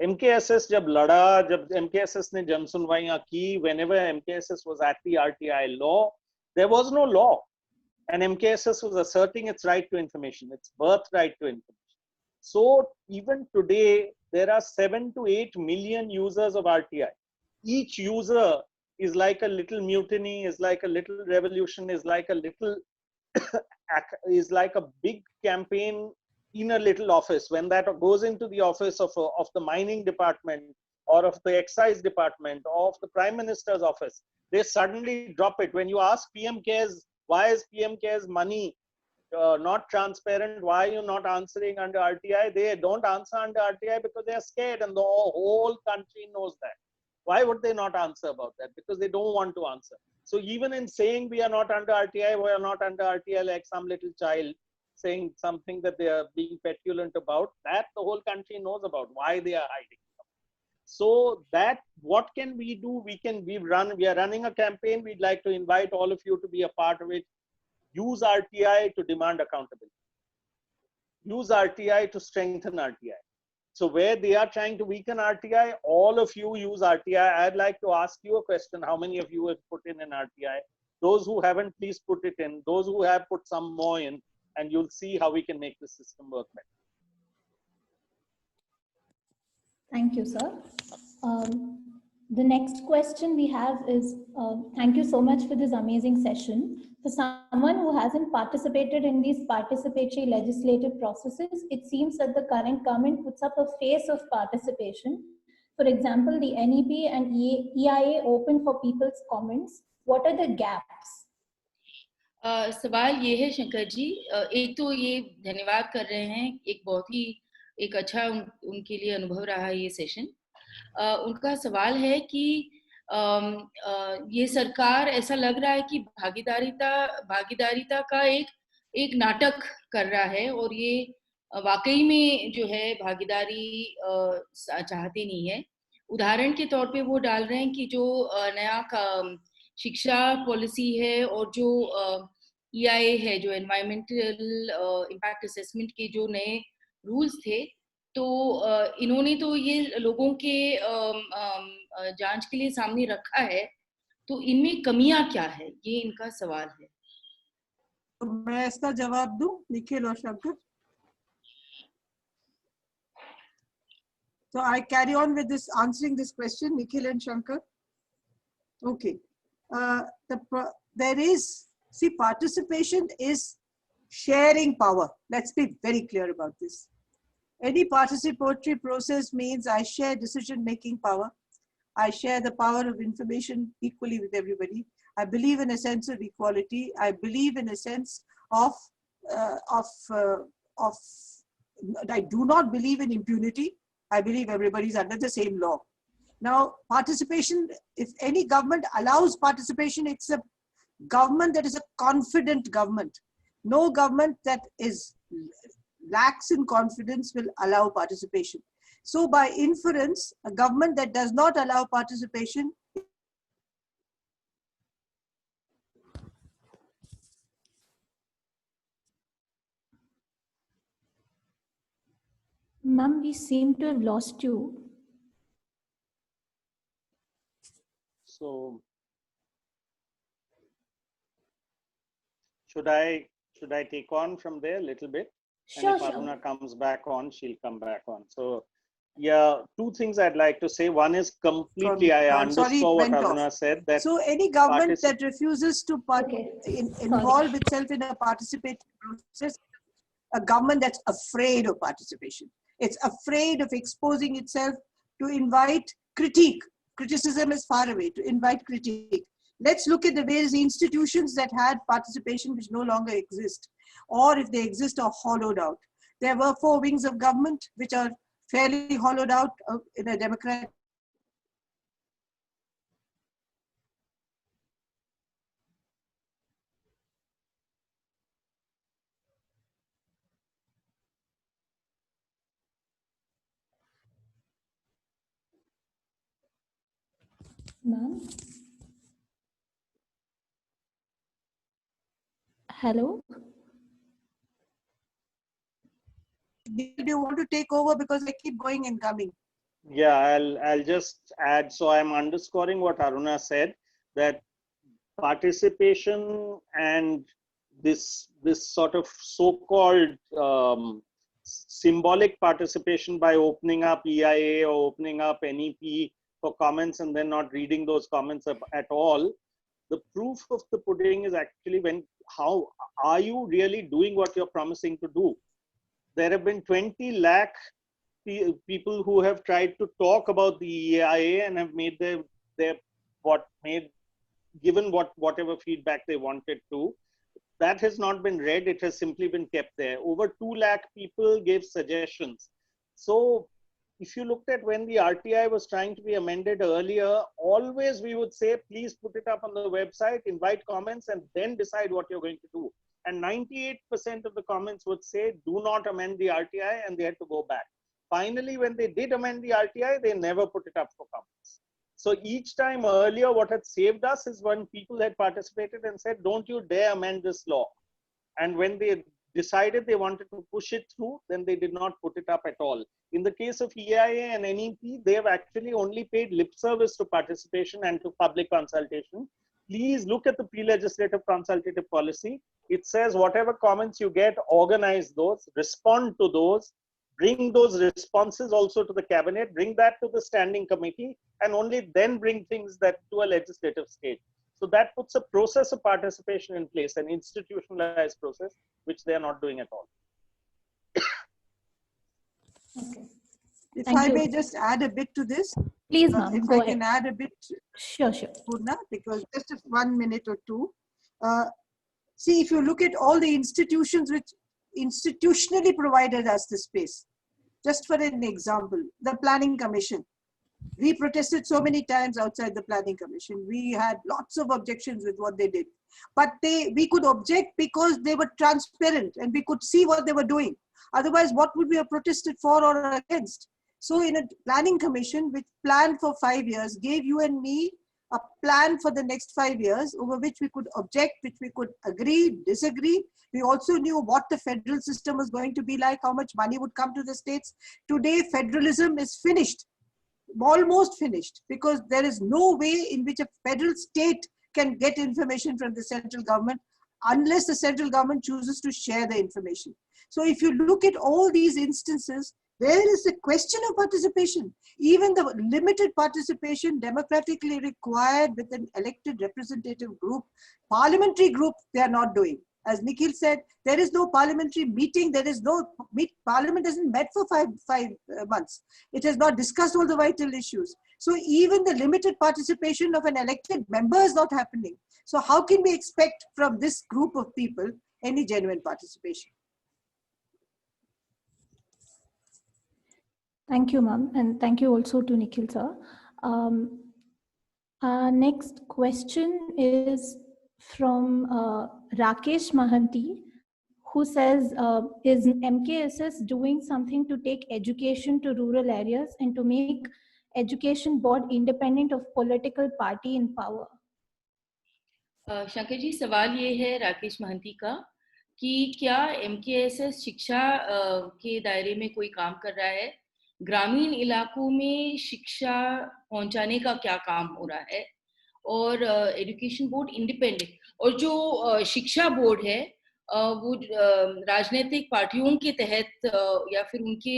MKSS जब लड़ा, जब MKSS ने जनसुनवाइयां की, whenever MKSS was at the RTI law, there was no law. And MKSS was asserting its right to information, its birthright to information. So even today, there are 7 to 8 million users of RTI. Each user is like a little mutiny, is like a little revolution, is like a little, is like a big campaign in a little office. When that goes into the office of the mining department or of the excise department or of the prime minister's office, they suddenly drop it. When you ask PM Cares, why is PM Cares money not transparent? Why are you not answering under RTI? They don't answer under RTI because they are scared, and the whole country knows that. Why would they not answer about that? Because they don't want to answer. So even in saying we are not under RTI, we are not under RTI, like some little child saying something that they are being petulant about, that the whole country knows about, why they are hiding. So that, what can we do? We are running a campaign. We'd like to invite all of you to be a part of it. Use RTI to demand accountability. Use RTI to strengthen RTI. So where they are trying to weaken RTI, all of you use RTI. I'd like to ask you a question. How many of you have put in an RTI? Those who haven't, please put it in. Those who have, put some more in, and you'll see how we can make the system work better. Thank you, sir. The next question we have is, thank you so much for this amazing session. For someone who hasn't participated in these participatory legislative processes, it seems that the current government puts up a face of participation. For example, the NEP and EIA open for people's comments. What are the gaps? सवाल ये है शंकर जी, एक तो ये धन्यवाद कर रहे हैं, एक बहुत ही एक अच्छा उनके लिए अनुभव रहा ये सेशन। उनका सवाल है कि ये सरकार ऐसा लग रहा है कि भागीदारिता का एक नाटक कर रहा है और ये वाकई में जो है भागीदारी चाहते नहीं है। उदाहरण के तौर पे वो डाल रहे हैं कि जो नया शिक्षा पॉलिसी है और जो EIA है, जो एनवायरमेंटल इम्पैक्ट असेसमेंट के जो नए रूल्स थे, तो इन्होंने तो ये लोगों के जांच के लिए सामने रखा है, तो इनमें कमियां क्या है, ये इनका सवाल है। तो मैं इसका जवाब दूं, निखिल और Shankar? So I carry on with this, answering this question, Nikhil and Shankar. Okay. There is, see, participation is sharing power. Let's be very clear about this. Any participatory process means I share decision-making power. I share the power of information equally with everybody. I believe in a sense of equality. I believe in a sense of I do not believe in impunity. I believe everybody is under the same law. Now, participation, if any government allows participation, it's a government that is a confident government. No government that is lacks in confidence will allow participation. So by inference, a government that does not allow participation Ma'am, we seem to have lost you. So should I take on from there a little bit? Sure, and if Aruna comes back on, she'll come back on. So yeah, two things I'd like to say. One is completely, I underscore what Aruna said. That so any government that refuses to involve itself in a participatory process, a government that's afraid of participation. It's afraid of exposing itself to invite critique. Criticism is far away, to invite critique. Let's look at the various institutions that had participation which no longer exist, or if they exist are hollowed out. There were 4 wings of government which are fairly hollowed out in a democratic. Ma'am? Hello? Do you want to take over, because I keep going and coming? Yeah, I'll just add. So I'm underscoring what Aruna said, that participation and this sort of so-called symbolic participation by opening up EIA or opening up NEP for comments and then not reading those comments at all. The proof of the pudding is actually how are you really doing what you're promising to do? There have been 20 lakh people who have tried to talk about the EIA and have made given whatever feedback they wanted to. That has not been read. It has simply been kept there. Over 2 lakh people gave suggestions. So if you looked at when the RTI was trying to be amended earlier, always we would say, please put it up on the website, invite comments, and then decide what you're going to do. And 98% of the comments would say, do not amend the RTI, and they had to go back. Finally, when they did amend the RTI, they never put it up for comments. So each time earlier, what had saved us is when people had participated and said, don't you dare amend this law. And when they decided they wanted to push it through, then they did not put it up at all. In the case of EIA and NEP, they have actually only paid lip service to participation and to public consultation. Please look at the pre-legislative consultative policy. It says whatever comments you get, organize those, respond to those, bring those responses also to the cabinet, bring that to the standing committee, and only then bring things that to a legislative stage. So that puts a process of participation in place, an institutionalized process, which they are not doing at all. Okay. If Thank I you. may just add a bit to this, Please, ma'am, if go I ahead. can add a bit, Sure. Purna, because just 1 minute or two. See, if you look at all the institutions which institutionally provided us the space, just for an example, the Planning Commission. We protested so many times outside the Planning Commission. We had lots of objections with what they did. But we could object because they were transparent and we could see what they were doing. Otherwise, what would we have protested for or against? So in a Planning Commission, which planned for 5 years, gave you and me a plan for the next 5 years over which we could object, which we could agree, disagree. We also knew what the federal system was going to be like, how much money would come to the states. Today, federalism is finished, almost finished, because there is no way in which a federal state can get information from the central government unless the central government chooses to share the information. So if you look at all these instances, there is a question of participation. Even the limited participation democratically required with an elected representative group, parliamentary group, they are not doing. As Nikhil said, there is no parliamentary meeting. There is no parliament hasn't met for five months. It has not discussed all the vital issues. So even the limited participation of an elected member is not happening. So how can we expect from this group of people any genuine participation? Thank you, ma'am, and thank you also to Nikhil sir. Next question is from Rakesh Mahanti, who says, is MKSS doing something to take education to rural areas and to make education board independent of political party in power? Shankar ji, सवाल ये है राकेश महंती का कि क्या MKSS शिक्षा के दायरे में कोई काम कर रहा है, ग्रामीण इलाकों में शिक्षा पहुंचाने का क्या काम हो रहा है, और एजुकेशन बोर्ड इंडिपेंडेंट, और जो शिक्षा बोर्ड है वो राजनीतिक पार्टियों के तहत या फिर उनके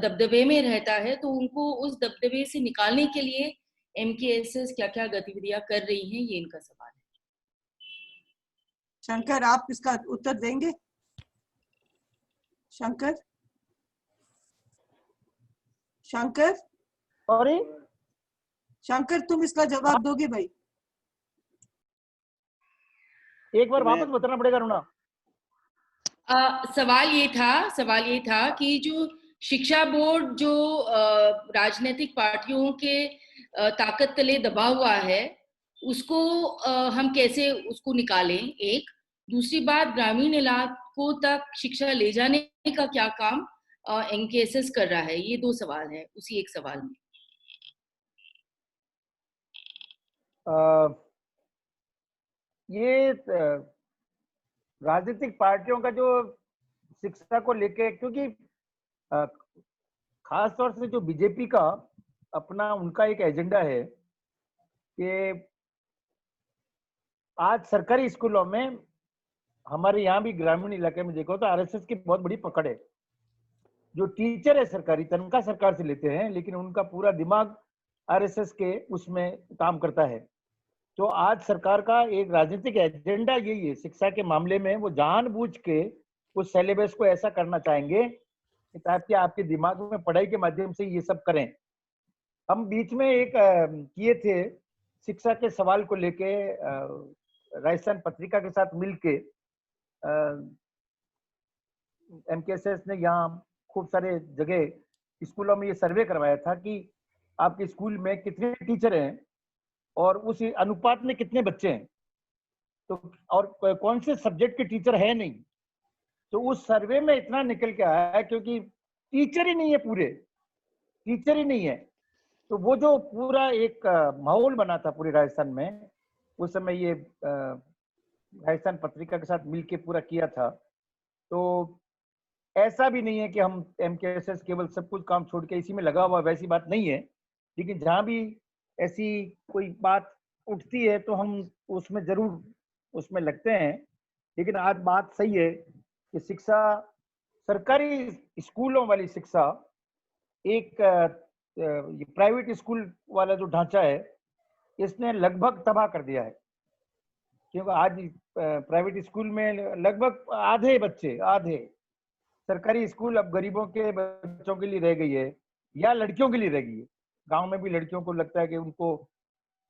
दबदबे में रहता है, तो उनको उस दबदबे से निकालने के लिए MKSS क्या-क्या गतिविधियां कर रही हैं, ये इनका सवाल है। शंकर, आप इसका उत्तर देंगे? शंकर, सॉरी शंकर, तुम इसका जवाब दोगे भाई? एक बार वापस बताना पड़ेगा रुना। सवाल ये था कि जो शिक्षा बोर्ड जो राजनीतिक पार्टियों के ताकत तले दबा हुआ है, उसको हम कैसे उसको निकालें, एक। दूसरी बात, ग्रामीण इलाकों तक शिक्षा ले जाने का क्या काम MKSS कर रहा है। ये दो सवाल है उसी एक सवाल में। ये राजनीतिक पार्टियों का जो शिक्षा को लेके, क्योंकि खास तौर से जो बीजेपी का अपना उनका एक एजेंडा है कि आज सरकारी स्कूलों में, हमारे यहाँ भी ग्रामीण इलाके में देखो तो RSS की बहुत बड़ी पकड़ है। जो टीचर है सरकारी, तनख्वाह सरकार से लेते हैं, लेकिन उनका पूरा दिमाग RSS के उसमें काम करता है। तो आज सरकार का एक राजनीतिक एजेंडा यही है शिक्षा के मामले में, वो जानबूझ के उस सिलेबस को ऐसा करना चाहेंगे ताकि आपके दिमाग में पढ़ाई के माध्यम से ये सब करें। हम बीच में एक किए थे शिक्षा के सवाल को लेके, राजस्थान पत्रिका के साथ मिलके MKSS ने यहाँ खूब सारे जगह स्कूलों में ये सर्वे करवाया था कि आपके स्कूल में कितने टीचर हैं और उस अनुपात में कितने बच्चे हैं, तो और कौन से सब्जेक्ट के टीचर है नहीं। तो उस सर्वे में इतना निकल के आया है, क्योंकि टीचर ही नहीं है, पूरे टीचर ही नहीं है। तो वो जो पूरा एक माहौल बना था पूरे राजस्थान में, उस समय ये राजस्थान पत्रिका के साथ मिलके पूरा किया था। तो ऐसा भी नहीं है कि हम MKSS केवल सब कुछ काम छोड़ के इसी में लगा हुआ, वैसी बात नहीं है। लेकिन जहाँ भी ऐसी कोई बात उठती है तो हम उसमें जरूर उसमें लगते हैं। लेकिन आज बात सही है कि शिक्षा सरकारी स्कूलों वाली शिक्षा एक प्राइवेट स्कूल वाला जो ढांचा है इसने लगभग तबाह कर दिया है, क्योंकि आज प्राइवेट स्कूल में लगभग आधे सरकारी स्कूल अब गरीबों के बच्चों के लिए रह गई है या लड़कियों के लिए रह गई है। गांव में भी लड़कियों को लगता है कि उनको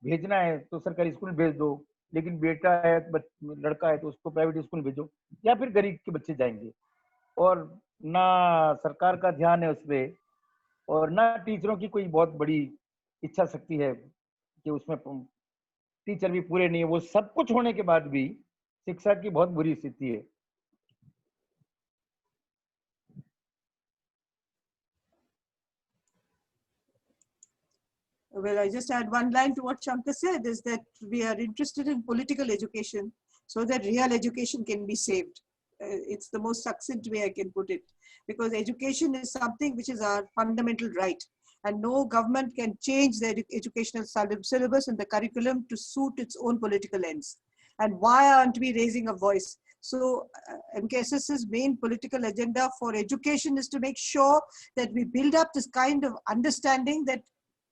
भेजना है तो सरकारी स्कूल भेज दो, लेकिन बेटा है लड़का है तो उसको प्राइवेट स्कूल भेजो, या फिर गरीब के बच्चे जाएंगे। और ना सरकार का ध्यान है उसपे, और ना टीचरों की कोई बहुत बड़ी इच्छा शक्ति है कि उसमें टीचर भी पूरे नहीं है। वो सब कुछ होने के बाद भी शिक्षा की बहुत बुरी स्थिति है। Well, I just add one line to what Shankar said, is that we are interested in political education so that real education can be saved. It's the most succinct way I can put it, because education is something which is our fundamental right, and no government can change the educational syllabus and the curriculum to suit its own political ends. And why aren't we raising a voice? So MKSS's main political agenda for education is to make sure that we build up this kind of understanding that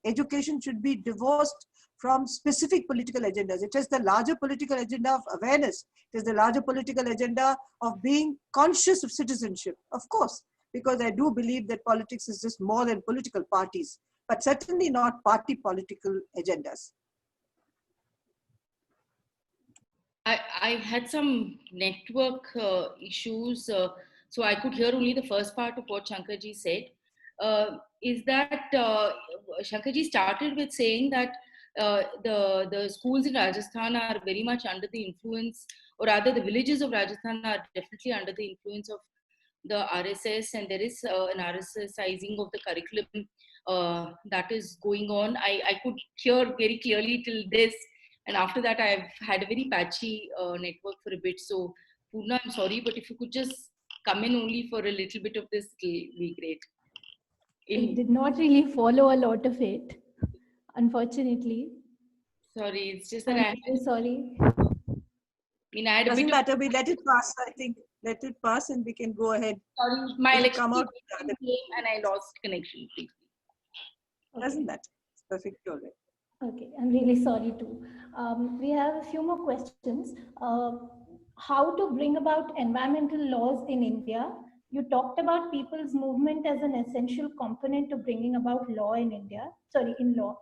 education should be divorced from specific political agendas. It is the larger political agenda of awareness. It is the larger political agenda of being conscious of citizenship, of course, because I do believe that politics is just more than political parties, but certainly not party political agendas. I had some network issues, so I could hear only the first part of what Shankarji said. Is that Shankarji started with saying that the schools in Rajasthan are very much under the influence, or rather the villages of Rajasthan are definitely under the influence of the RSS, and there is an RSSizing of the curriculum that is going on. I could hear very clearly till this, and after that I've had a very patchy network for a bit. So Poorna, I'm sorry, but if you could just come in only for a little bit of this, it'll be great. I did not really follow a lot of it, unfortunately. Sorry, it's just that I'm very sorry. I mean, I had Doesn't a bit matter, we let it pass, I think. Let it pass and we can go ahead. sorry, my We'll come out electricity came and I lost connection. Please. Doesn't matter. It's perfectly all right. Okay, I'm really sorry too. We have a few more questions. How to bring about environmental laws in India? You talked about people's movement as an essential component to bringing about law in India. Sorry,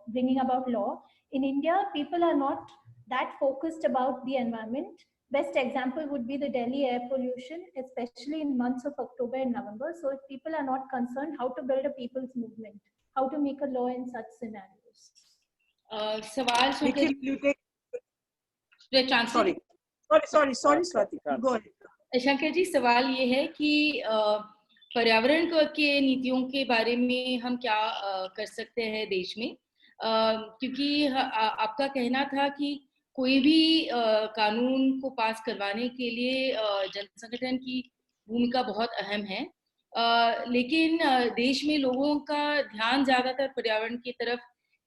bringing about law. In India, people are not that focused about the environment. Best example would be the Delhi air pollution, especially in months of October and November. So if people are not concerned, how to build a people's movement? How to make a law in such scenarios? सवाल Nikhil, you take. Sorry. Sorry, Swati. Go ahead. Shankar ji, सवाल ये है कि पर्यावरण के नीतियों के बारे में हम क्या कर सकते हैं देश में, क्योंकि आपका कहना था कि कोई भी कानून को पास करवाने के लिए जन संगठन की भूमिका बहुत अहम है, लेकिन देश में लोगों का ध्यान ज्यादातर पर्यावरण की तरफ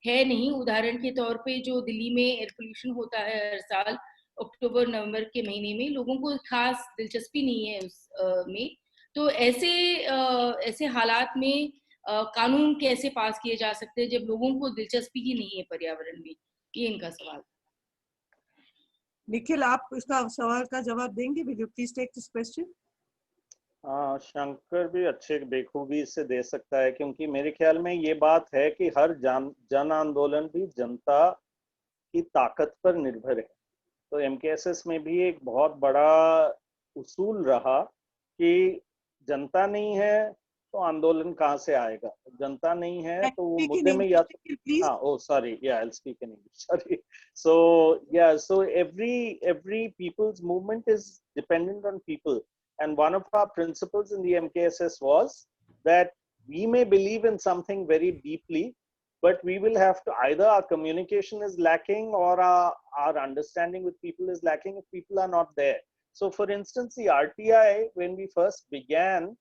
है नहीं। उदाहरण के तौर पे जो दिल्ली में एयर पोल्यूशन होता है हर साल अक्टूबर नवंबर के महीने में, लोगों को खास दिलचस्पी नहीं है उस में। तो ऐसे हालात में कानून कैसे पास किए जा सकते हैं जब लोगों को दिलचस्पी ही नहीं है पर्यावरण में? ये इनका सवाल। निखिल, आप इसका सवाल का जवाब देंगे? Will you please take this question? Shankar भी अच्छे बेखूबी से दे सकता है, क्योंकि मेरे ख्याल में ये बात है कि हर जन आंदोलन भी जनता की ताकत पर निर्भर है। तो एमकेएसएस में भी एक बहुत बड़ा उसूल रहा कि जनता नहीं है तो आंदोलन कहाँ से आएगा, जनता नहीं है तो वो मुद्दे में या I'll speak in English, sorry. So every people's movement is dependent on people, and one of our principles in the MKSS was that we may believe in something very deeply, but we will have to, either our communication is lacking or our understanding with people is lacking if people are not there. So for instance, the RTI, when we first began,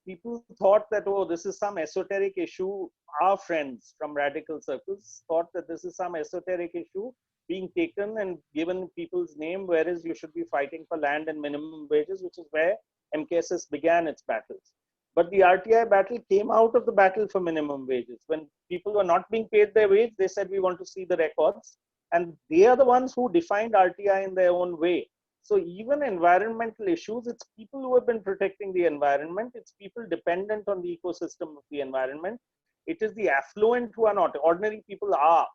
people thought that, oh, this is some esoteric issue. Our friends from radical circles thought that this is some esoteric issue being taken and given people's name, whereas you should be fighting for land and minimum wages, which is where MKSS began its battles. But the RTI battle came out of the battle for minimum wages. When people were not being paid their wage, they said, we want to see the records. And they are the ones who defined RTI in their own way. So even environmental issues, it's people who have been protecting the environment. It's people dependent on the ecosystem of the environment. It is the affluent who are not. Ordinary people are.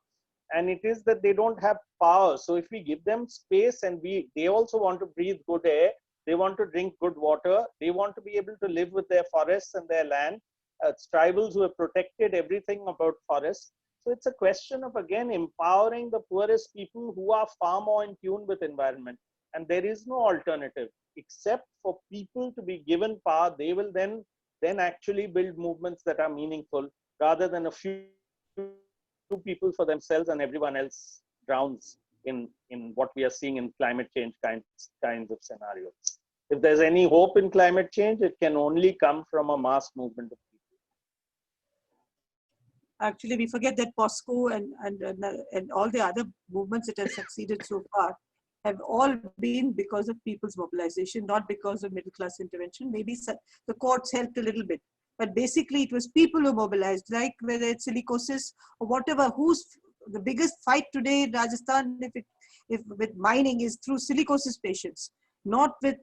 And it is that they don't have power. So if we give them space, and they also want to breathe good air, they want to drink good water, they want to be able to live with their forests and their land. It's tribals who have protected everything about forests. So it's a question of, again, empowering the poorest people who are far more in tune with environment. And there is no alternative except for people to be given power. They will then actually build movements that are meaningful, rather than a few people for themselves and everyone else drowns in what we are seeing in climate change kinds of scenarios. If there's any hope in climate change, it can only come from a mass movement of people. Actually, we forget that POSCO and all the other movements that have succeeded so far have all been because of people's mobilization, not because of middle class intervention. Maybe the courts helped a little bit, but basically it was people who mobilized, like whether it's silicosis or whatever. Who's the biggest fight today in Rajasthan, if with mining, is through silicosis patients, not with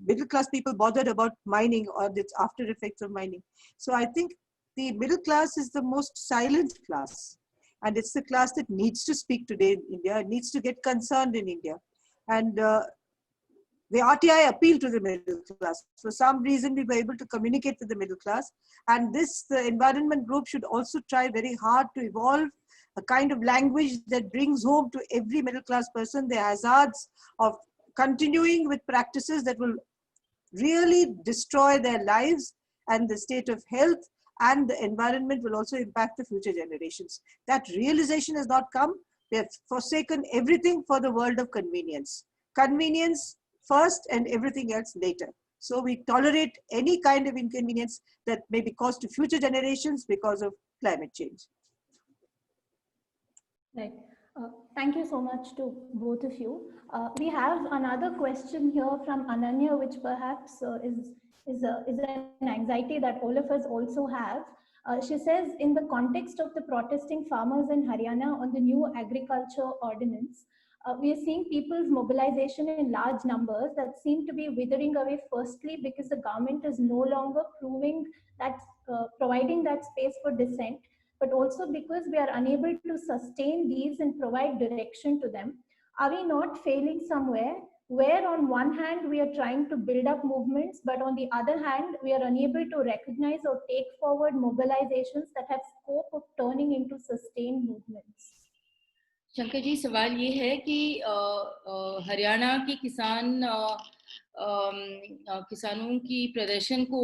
middle class people bothered about mining or the after effects of mining. So I think the middle class is the most silent class. And it's the class that needs to speak today in India. It needs to get concerned in India. And the RTI appealed to the middle class. For some reason, we were able to communicate with the middle class. And the environment group should also try very hard to evolve a kind of language that brings home to every middle class person the hazards of continuing with practices that will really destroy their lives and the state of health, and the environment will also impact the future generations. That realization has not come. We have forsaken everything for the world of convenience. Convenience first and everything else later. So we tolerate any kind of inconvenience that may be caused to future generations because of climate change. Right. Thank you so much to both of you. We have another question here from Ananya, which perhaps is an anxiety that all of us also have. She says, in the context of the protesting farmers in Haryana on the new agriculture ordinance, we are seeing people's mobilization in large numbers that seem to be withering away, firstly because the government is no longer providing that space for dissent, but also because we are unable to sustain these and provide direction to them. Are we not failing somewhere, where on one hand we are trying to build up movements, but on the other hand we are unable to recognize or take forward mobilizations that have scope of turning into sustained movements? Shankar ji, सवाल ये है कि हरियाणा के किसानों की प्रदर्शन को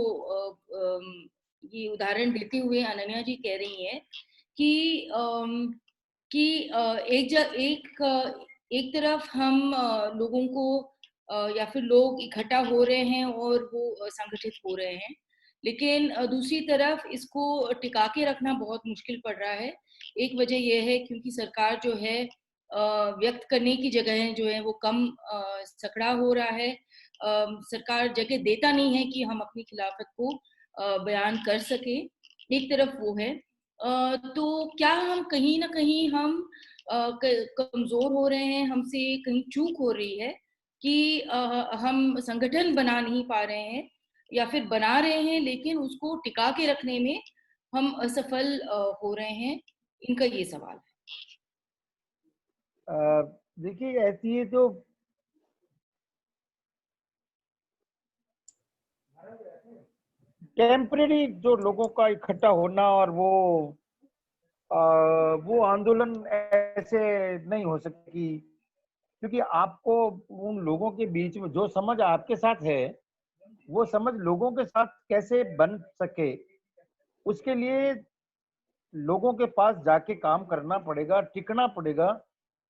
ये उदाहरण देते हुए अनन्या जी कह रही हैं कि एक तरफ हम लोगों को या फिर लोग इकट्ठा हो रहे हैं और वो संगठित हो रहे हैं, लेकिन दूसरी तरफ इसको टिका के रखना बहुत मुश्किल पड़ रहा है। एक वजह यह है क्योंकि सरकार जो है व्यक्त करने की जगह जो है वो कम सकड़ा हो रहा है। सरकार जगह देता नहीं है कि हम अपनी खिलाफत को बयान कर सके। एक तरफ वो है, तो क्या हम कहीं ना कहीं हम कमजोर हो रहे हैं, हमसे कहीं चूक हो रही है कि हम संगठन बना नहीं पा रहे हैं, या फिर बना रहे हैं लेकिन उसको टिका के रखने में हम असफल हो रहे हैं? इनका ये सवाल है। देखिए, ऐसी है तो टेम्परेरी जो लोगों का इकट्ठा होना और वो आंदोलन ऐसे नहीं हो सकती, क्योंकि आपको उन लोगों के बीच में जो समझ आपके साथ है वो समझ लोगों के साथ कैसे बन सके, उसके लिए लोगों के पास जाके काम करना पड़ेगा, टिकना पड़ेगा।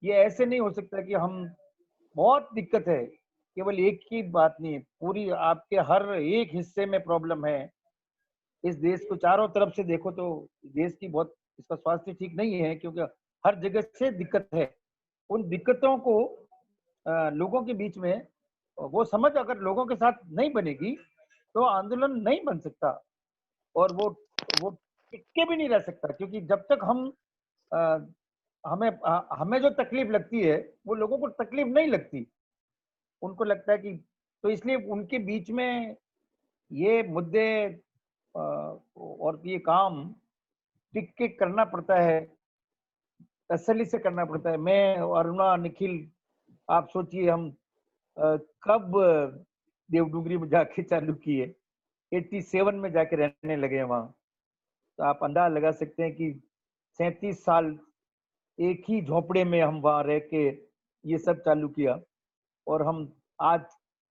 ये ऐसे नहीं हो सकता कि हम बहुत दिक्कत है, केवल एक की बात नहीं, पूरी आपके हर एक हिस्से में प्रॉब्लम है। इस देश को चारों तरफ से देखो तो देश की बहुत इसका स्वास्थ्य ठीक नहीं है, क्योंकि हर जगह से दिक्कत है। उन दिक्कतों को लोगों के बीच में वो समझ अगर लोगों के साथ नहीं बनेगी तो आंदोलन नहीं बन सकता, और वो टिक के भी नहीं रह सकता, क्योंकि जब तक हम अ, हमें जो तकलीफ लगती है वो लोगों को तकलीफ नहीं लगती, उनको लगता है कि, तो इसलिए उनके बीच में ये मुद्दे और ये काम टिक के करना पड़ता है, तसल्ली से करना पड़ता है। मैं, अरुणा, निखिल, आप सोचिए हम कब देवडुगरी में जाके चालू किए, 87 में जाके रहने लगे वहां, तो आप अंदाज लगा सकते हैं कि 37 साल एक ही झोपड़े में हम वहां रह के ये सब चालू किया। और हम आज,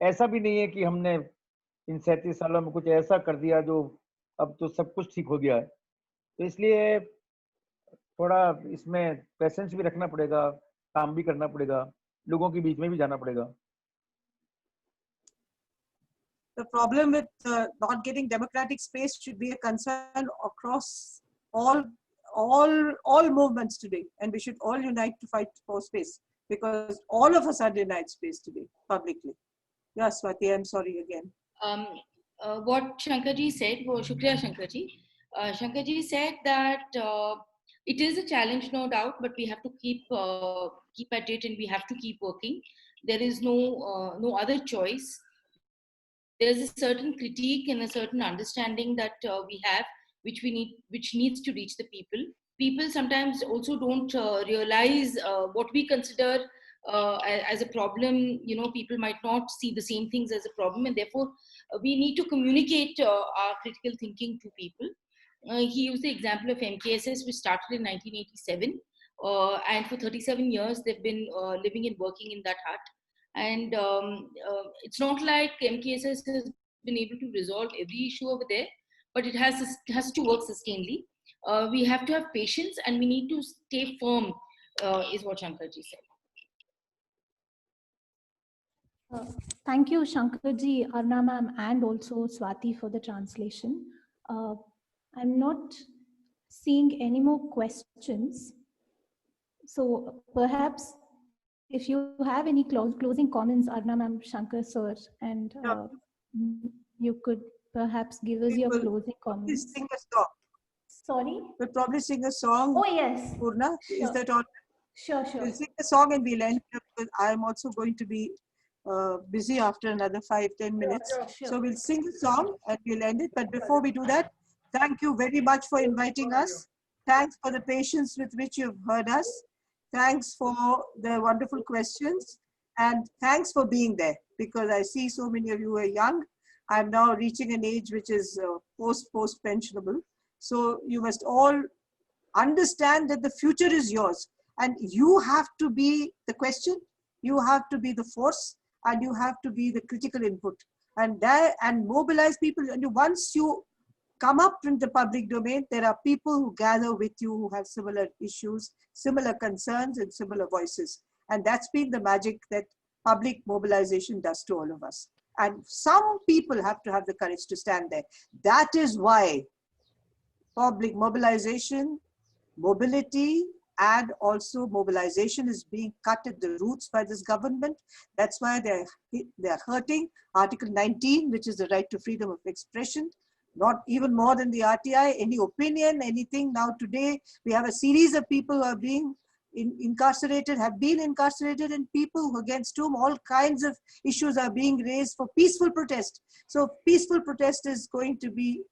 ऐसा भी नहीं है कि हमने इन 37 सालों में कुछ ऐसा कर दिया जो अब तो सब कुछ ठीक हो गया है। तो इसलिए थोड़ा इसमें पेशेंस भी रखना पड़ेगा, काम भी करना पड़ेगा, लोगों के बीच में भी जाना पड़ेगा। The problem with not getting democratic space should be a concern across all movements today, and we should all unite to fight for space, because all of us are denied space today publicly. Yes, Swati, I'm sorry again. What Shankarji said, Shukriya Shankarji. Shankarji said that it is a challenge, no doubt, but we have to keep at it, and we have to keep working. There is no other choice. There's a certain critique and a certain understanding that we have, which needs to reach the people. People sometimes also don't realize what we consider as a problem. You know, people might not see the same things as a problem, and therefore we need to communicate our critical thinking to people. He used the example of MKSS, which started in 1987, and for 37 years they've been living and working in that hut. And it's not like MKSS has been able to resolve every issue over there, but it has to work sustainably. We have to have patience, and we need to stay firm, is what Shankarji said. Thank you, Shankarji, Arna ma'am, and also Swati for the translation. I'm not seeing any more questions. So perhaps if you have any closing comments, Arna ma'am, Shankar sir, and you could perhaps give us your closing comments. Sing a song. Sorry? We'll probably sing a song. Oh, yes. Purna, Sure. Is that all? Sure. We'll sing a song and we'll end up, because I'm also going to be busy after another 5-10 minutes. Sure. So we'll sing a song and we'll end it. But before we do that, thank you very much for inviting us. Thanks for the patience with which you've heard us. Thanks for the wonderful questions. And thanks for being there, because I see so many of you are young. I'm now reaching an age which is post-pensionable. So you must all understand that the future is yours. And you have to be the question, you have to be the force, and you have to be the critical input. And mobilize people. And once you come up in the public domain, there are people who gather with you who have similar issues, similar concerns, and similar voices. And that's been the magic that public mobilization does to all of us. And some people have to have the courage to stand there. That is why public mobilization, mobility, and also mobilization is being cut at the roots by this government. That's why they're hurting Article 19, which is the right to freedom of expression. Not even more than the RTI, any opinion, anything. Now today, we have a series of people who are being incarcerated, have been incarcerated, and people against whom all kinds of issues are being raised for peaceful protest. So peaceful protest is going to be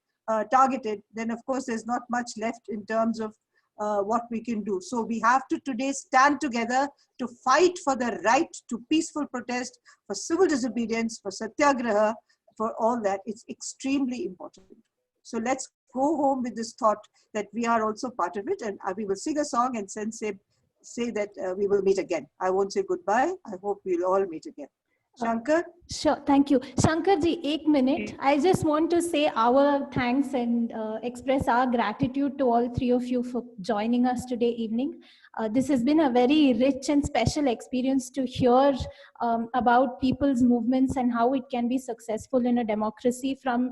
targeted. Then of course, there's not much left in terms of what we can do. So we have to today stand together to fight for the right to peaceful protest, for civil disobedience, for satyagraha, for all that. It's extremely important. So let's go home with this thought that we are also part of it, and we will sing a song and then say that we will meet again. I won't say goodbye. I hope we'll all meet again. Shankar? Sure, thank you. Shankar ji, 1 minute. I just want to say our thanks and express our gratitude to all three of you for joining us today evening. This has been a very rich and special experience to hear about people's movements and how it can be successful in a democracy from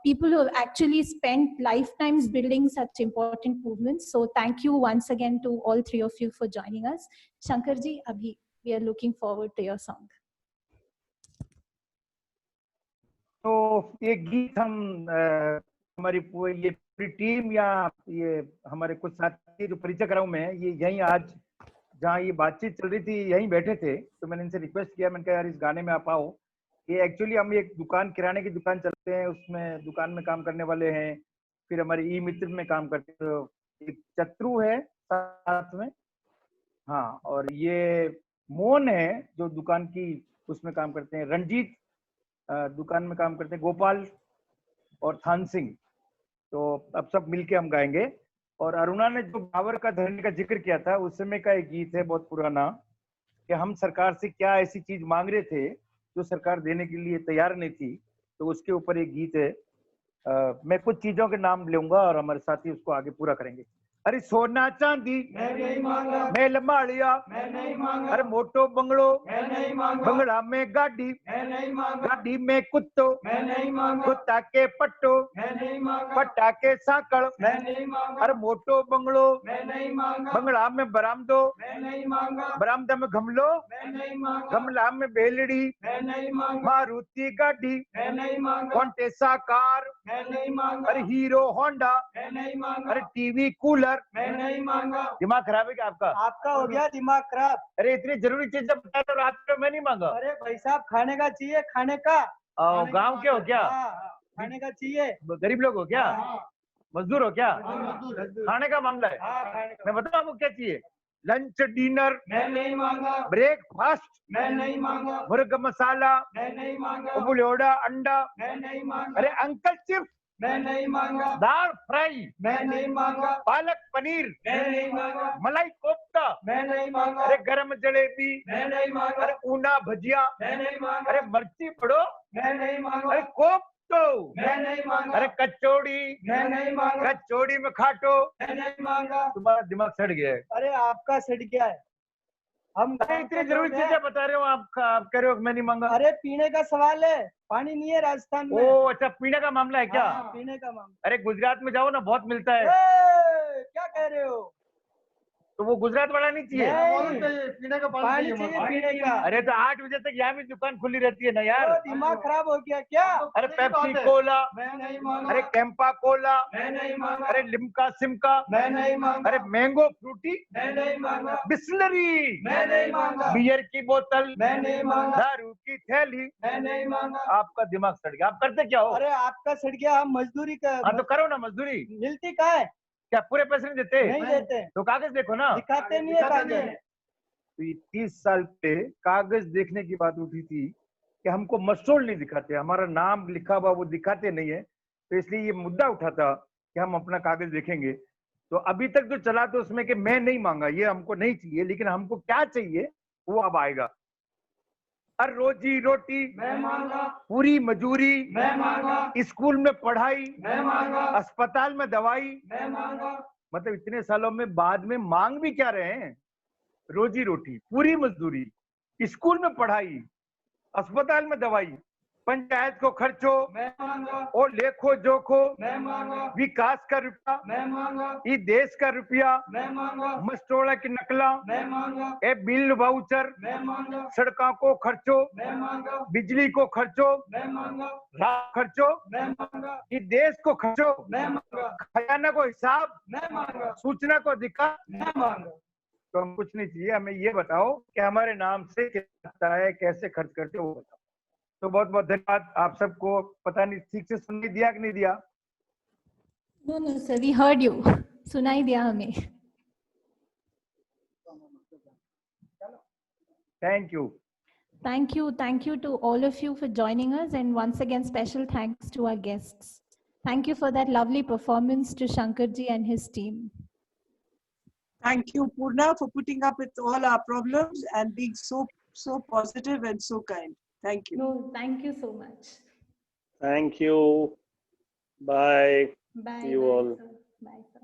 people who have actually spent lifetimes building such important movements. So thank you once again to all three of you for joining us. Shankar ji, Abhi, we are looking forward to your song. तो ये गीत हम हमारी ये पूरी team या ये हमारे कुछ साथी जो परिचय कराऊं मैं, ये यहीं आज जहाँ ये बातचीत चल रही थी यहीं बैठे थे, तो मैंने इनसे रिक्वेस्ट किया, मैंने कहा यार इस गाने में आप आओ। ये एक्चुअली हम एक दुकान, किराने की दुकान चलते हैं, उसमें दुकान में काम करने वाले हैं, फिर हमारे ई मित्र में काम करते हैं। तो एक चत्रु है साथ में, हाँ, और ये मोहन है जो दुकान की उसमें काम करते हैं, रंजीत दुकान में काम करते हैं, गोपाल और थान सिंह। तो अब सब मिलके हम गाएंगे। और अरुणा ने जो बाबर का धरने का जिक्र किया था, उस समय का एक गीत है बहुत पुराना, कि हम सरकार से क्या ऐसी चीज मांग रहे थे जो सरकार देने के लिए तैयार नहीं थी, तो उसके ऊपर एक गीत है। मैं कुछ चीजों के नाम लूंगा और हमारे साथी उसको आगे पूरा करेंगे। अरे सोना चांदी मैं नहीं मांगा, महल माड़िया मैं नहीं मांगा, अरे मोटो बंगलो मैं नहीं मांगा, बंगला में गाड़ी मैं नहीं मांगा, गाड़ी में कुत्तो मैं नहीं मांगा, कुत्ता के पट्टो मैं नहीं मांगा, पट्टा के साकड़ मैं नहीं मांगा, अरे मोटो बंगलो मैं नहीं मांगा, बंगला में बरामदो मैं नहीं मांगा, बरामदा में गमलो मैं नहीं मांगा, गमला में बेलड़ी मैं नहीं मांगा, मारुति गाड़ी मैं नहीं मांगा, कॉन्टेसा कार मैं नहीं मांगा, अरे हीरो होंडा मैं नहीं मांगा, अरे टीवी कूलर। मैं नहीं मांगा। दिमाग खराब है क्या आपका? आपका हो गया दिमाग खराब। अरे इतनी जरूरी चीज जब बता रहे हो, रात को मैं नहीं मांगा। अरे भाई साहब खाने का चाहिए, खाने का। गांव के हो क्या? हाँ, खाने का चाहिए। गरीब लोग हो क्या? हाँ, मजदूर हो क्या? मजदूर। का खाने का मामला है। हाँ, खाने का। मैं बताऊं आपको क्या चाहिए? लंच डिनर मैं नहीं मांगा, ब्रेकफास्ट मैं नहीं मांगा, मुर्ग मसाला मैं नहीं मांगा, उबलोड़ा अंडा मैं नहीं मांगा, अरे अंकल चिप्स मैं नहीं मांगा, दाल फ्राई मैं नहीं मांगा, पालक पनीर मैं नहीं मांगा, मलाई कोफ्ता मैं नहीं मांगा, अरे गरम जलेबी मैं नहीं मांगा, अरे ऊना भजिया मैं नहीं मांगा, अरे मिर्ची पड़ो मैं नहीं मांगा, अरे कोफ्तो मैं नहीं मांगा, अरे कचौड़ी मैं नहीं मांगा, कचौड़ी में खाटो। मैं नहीं मांगा। तुम्हारा दिमाग सड़ गया है। अरे आपका सड़ गया है। हम अरे इतनी जरूरी चीजें बता रहे हो आप कह रहे हो मैं नहीं मांगा। अरे पीने का सवाल है, पानी नहीं है राजस्थान में। ओ अच्छा, पीने का मामला है क्या? हाँ, पीने का मामला। अरे गुजरात में जाओ ना, बहुत मिलता है। क्या कह रहे हो? तो वो गुजरात वाला नहीं चाहिए? पीने का पानी चाहिए, पीने का। अरे तो 8 बजे तक यहाँ भी दुकान खुली रहती है ना यार। दिमाग खराब हो गया क्या? अरे पेप्सी कोला मैं नहीं मांगा, अरे कैंपा कोला मैं नहीं मांगा, अरे लिम्का सिमका मैं नहीं मांगा, अरे मैंगो फ्रूटी मैं नहीं मांगा, बिस्लरी मैं नहीं मांगा, बियर की बोतल मैं नहीं मांगा, दारू की थैली। मैं नहीं मांगा। आपका दिमाग सड़ गया। आप करते क्या हो? अरे आपका सड़ गया, हम मजदूरी का। हाँ तो करो ना मजदूरी। मिलती कहाँ है? क्या पूरे पैसे नहीं देते? नहीं देते। तो कागज देखो ना। दिखाते नहीं है कागज। तो ये 30 साल पे कागज देखने की बात उठी थी कि हमको मसोल नहीं दिखाते, हमारा नाम लिखा हुआ वो दिखाते नहीं है, तो इसलिए ये मुद्दा उठा था कि हम अपना कागज देखेंगे। तो अभी तक जो चला तो उसमें कि मैं नहीं मांगा, ये हमको नहीं चाहिए, लेकिन हमको क्या चाहिए वो अब आएगा। हर रोजी रोटी मैं मांगा, पूरी मजूरी मैं मांगा, स्कूल में पढ़ाई मैं मांगा, अस्पताल में दवाई। मैं मांगा। मतलब इतने सालों में बाद में मांग भी क्या रहे हैं? रोजी रोटी पूरी मजदूरी स्कूल में पढ़ाई अस्पताल में दवाई पंचायत को खर्चो मैं मांगा, और लेखो जोखो मैं मांगा, विकास का रुपया मैं मांगा, ये देश का रुपया मैं मांगा, मस्टोड़ा की नकला मैं मांगा, ए बिल वाउचर मैं मांगा, सड़कों को खर्चो मैं मांगा, बिजली को खर्चो मैं मांगा, राह खर्चो मैं मांगा, ये देश को खर्चो मैं मांगा, खजाना को हिसाब मैं मांगा, सूचना को अधिकार। मैं मांगा। तो हम कुछ नहीं चाहिए, हमें ये बताओ कि हमारे नाम से क्या आता है, कैसे खर्च करते हो वो बताओ। तो बहुत बहुत धन्यवाद आप सबको। पता नहीं ठीक से सुन दिया कि नहीं दिया? No, no, sir, we heard you. सुनाई दिया हमें. Thank you. Thank you to all of you for joining us, and once again, special thanks to our guests. Thank you for that lovely performance to Shankarji and his team. Thank you, Purna, for putting up with all our problems and being so positive and so kind. Thank you. No, thank you so much. Thank you. Bye. Bye. See you bye, all. sir. Bye. Sir.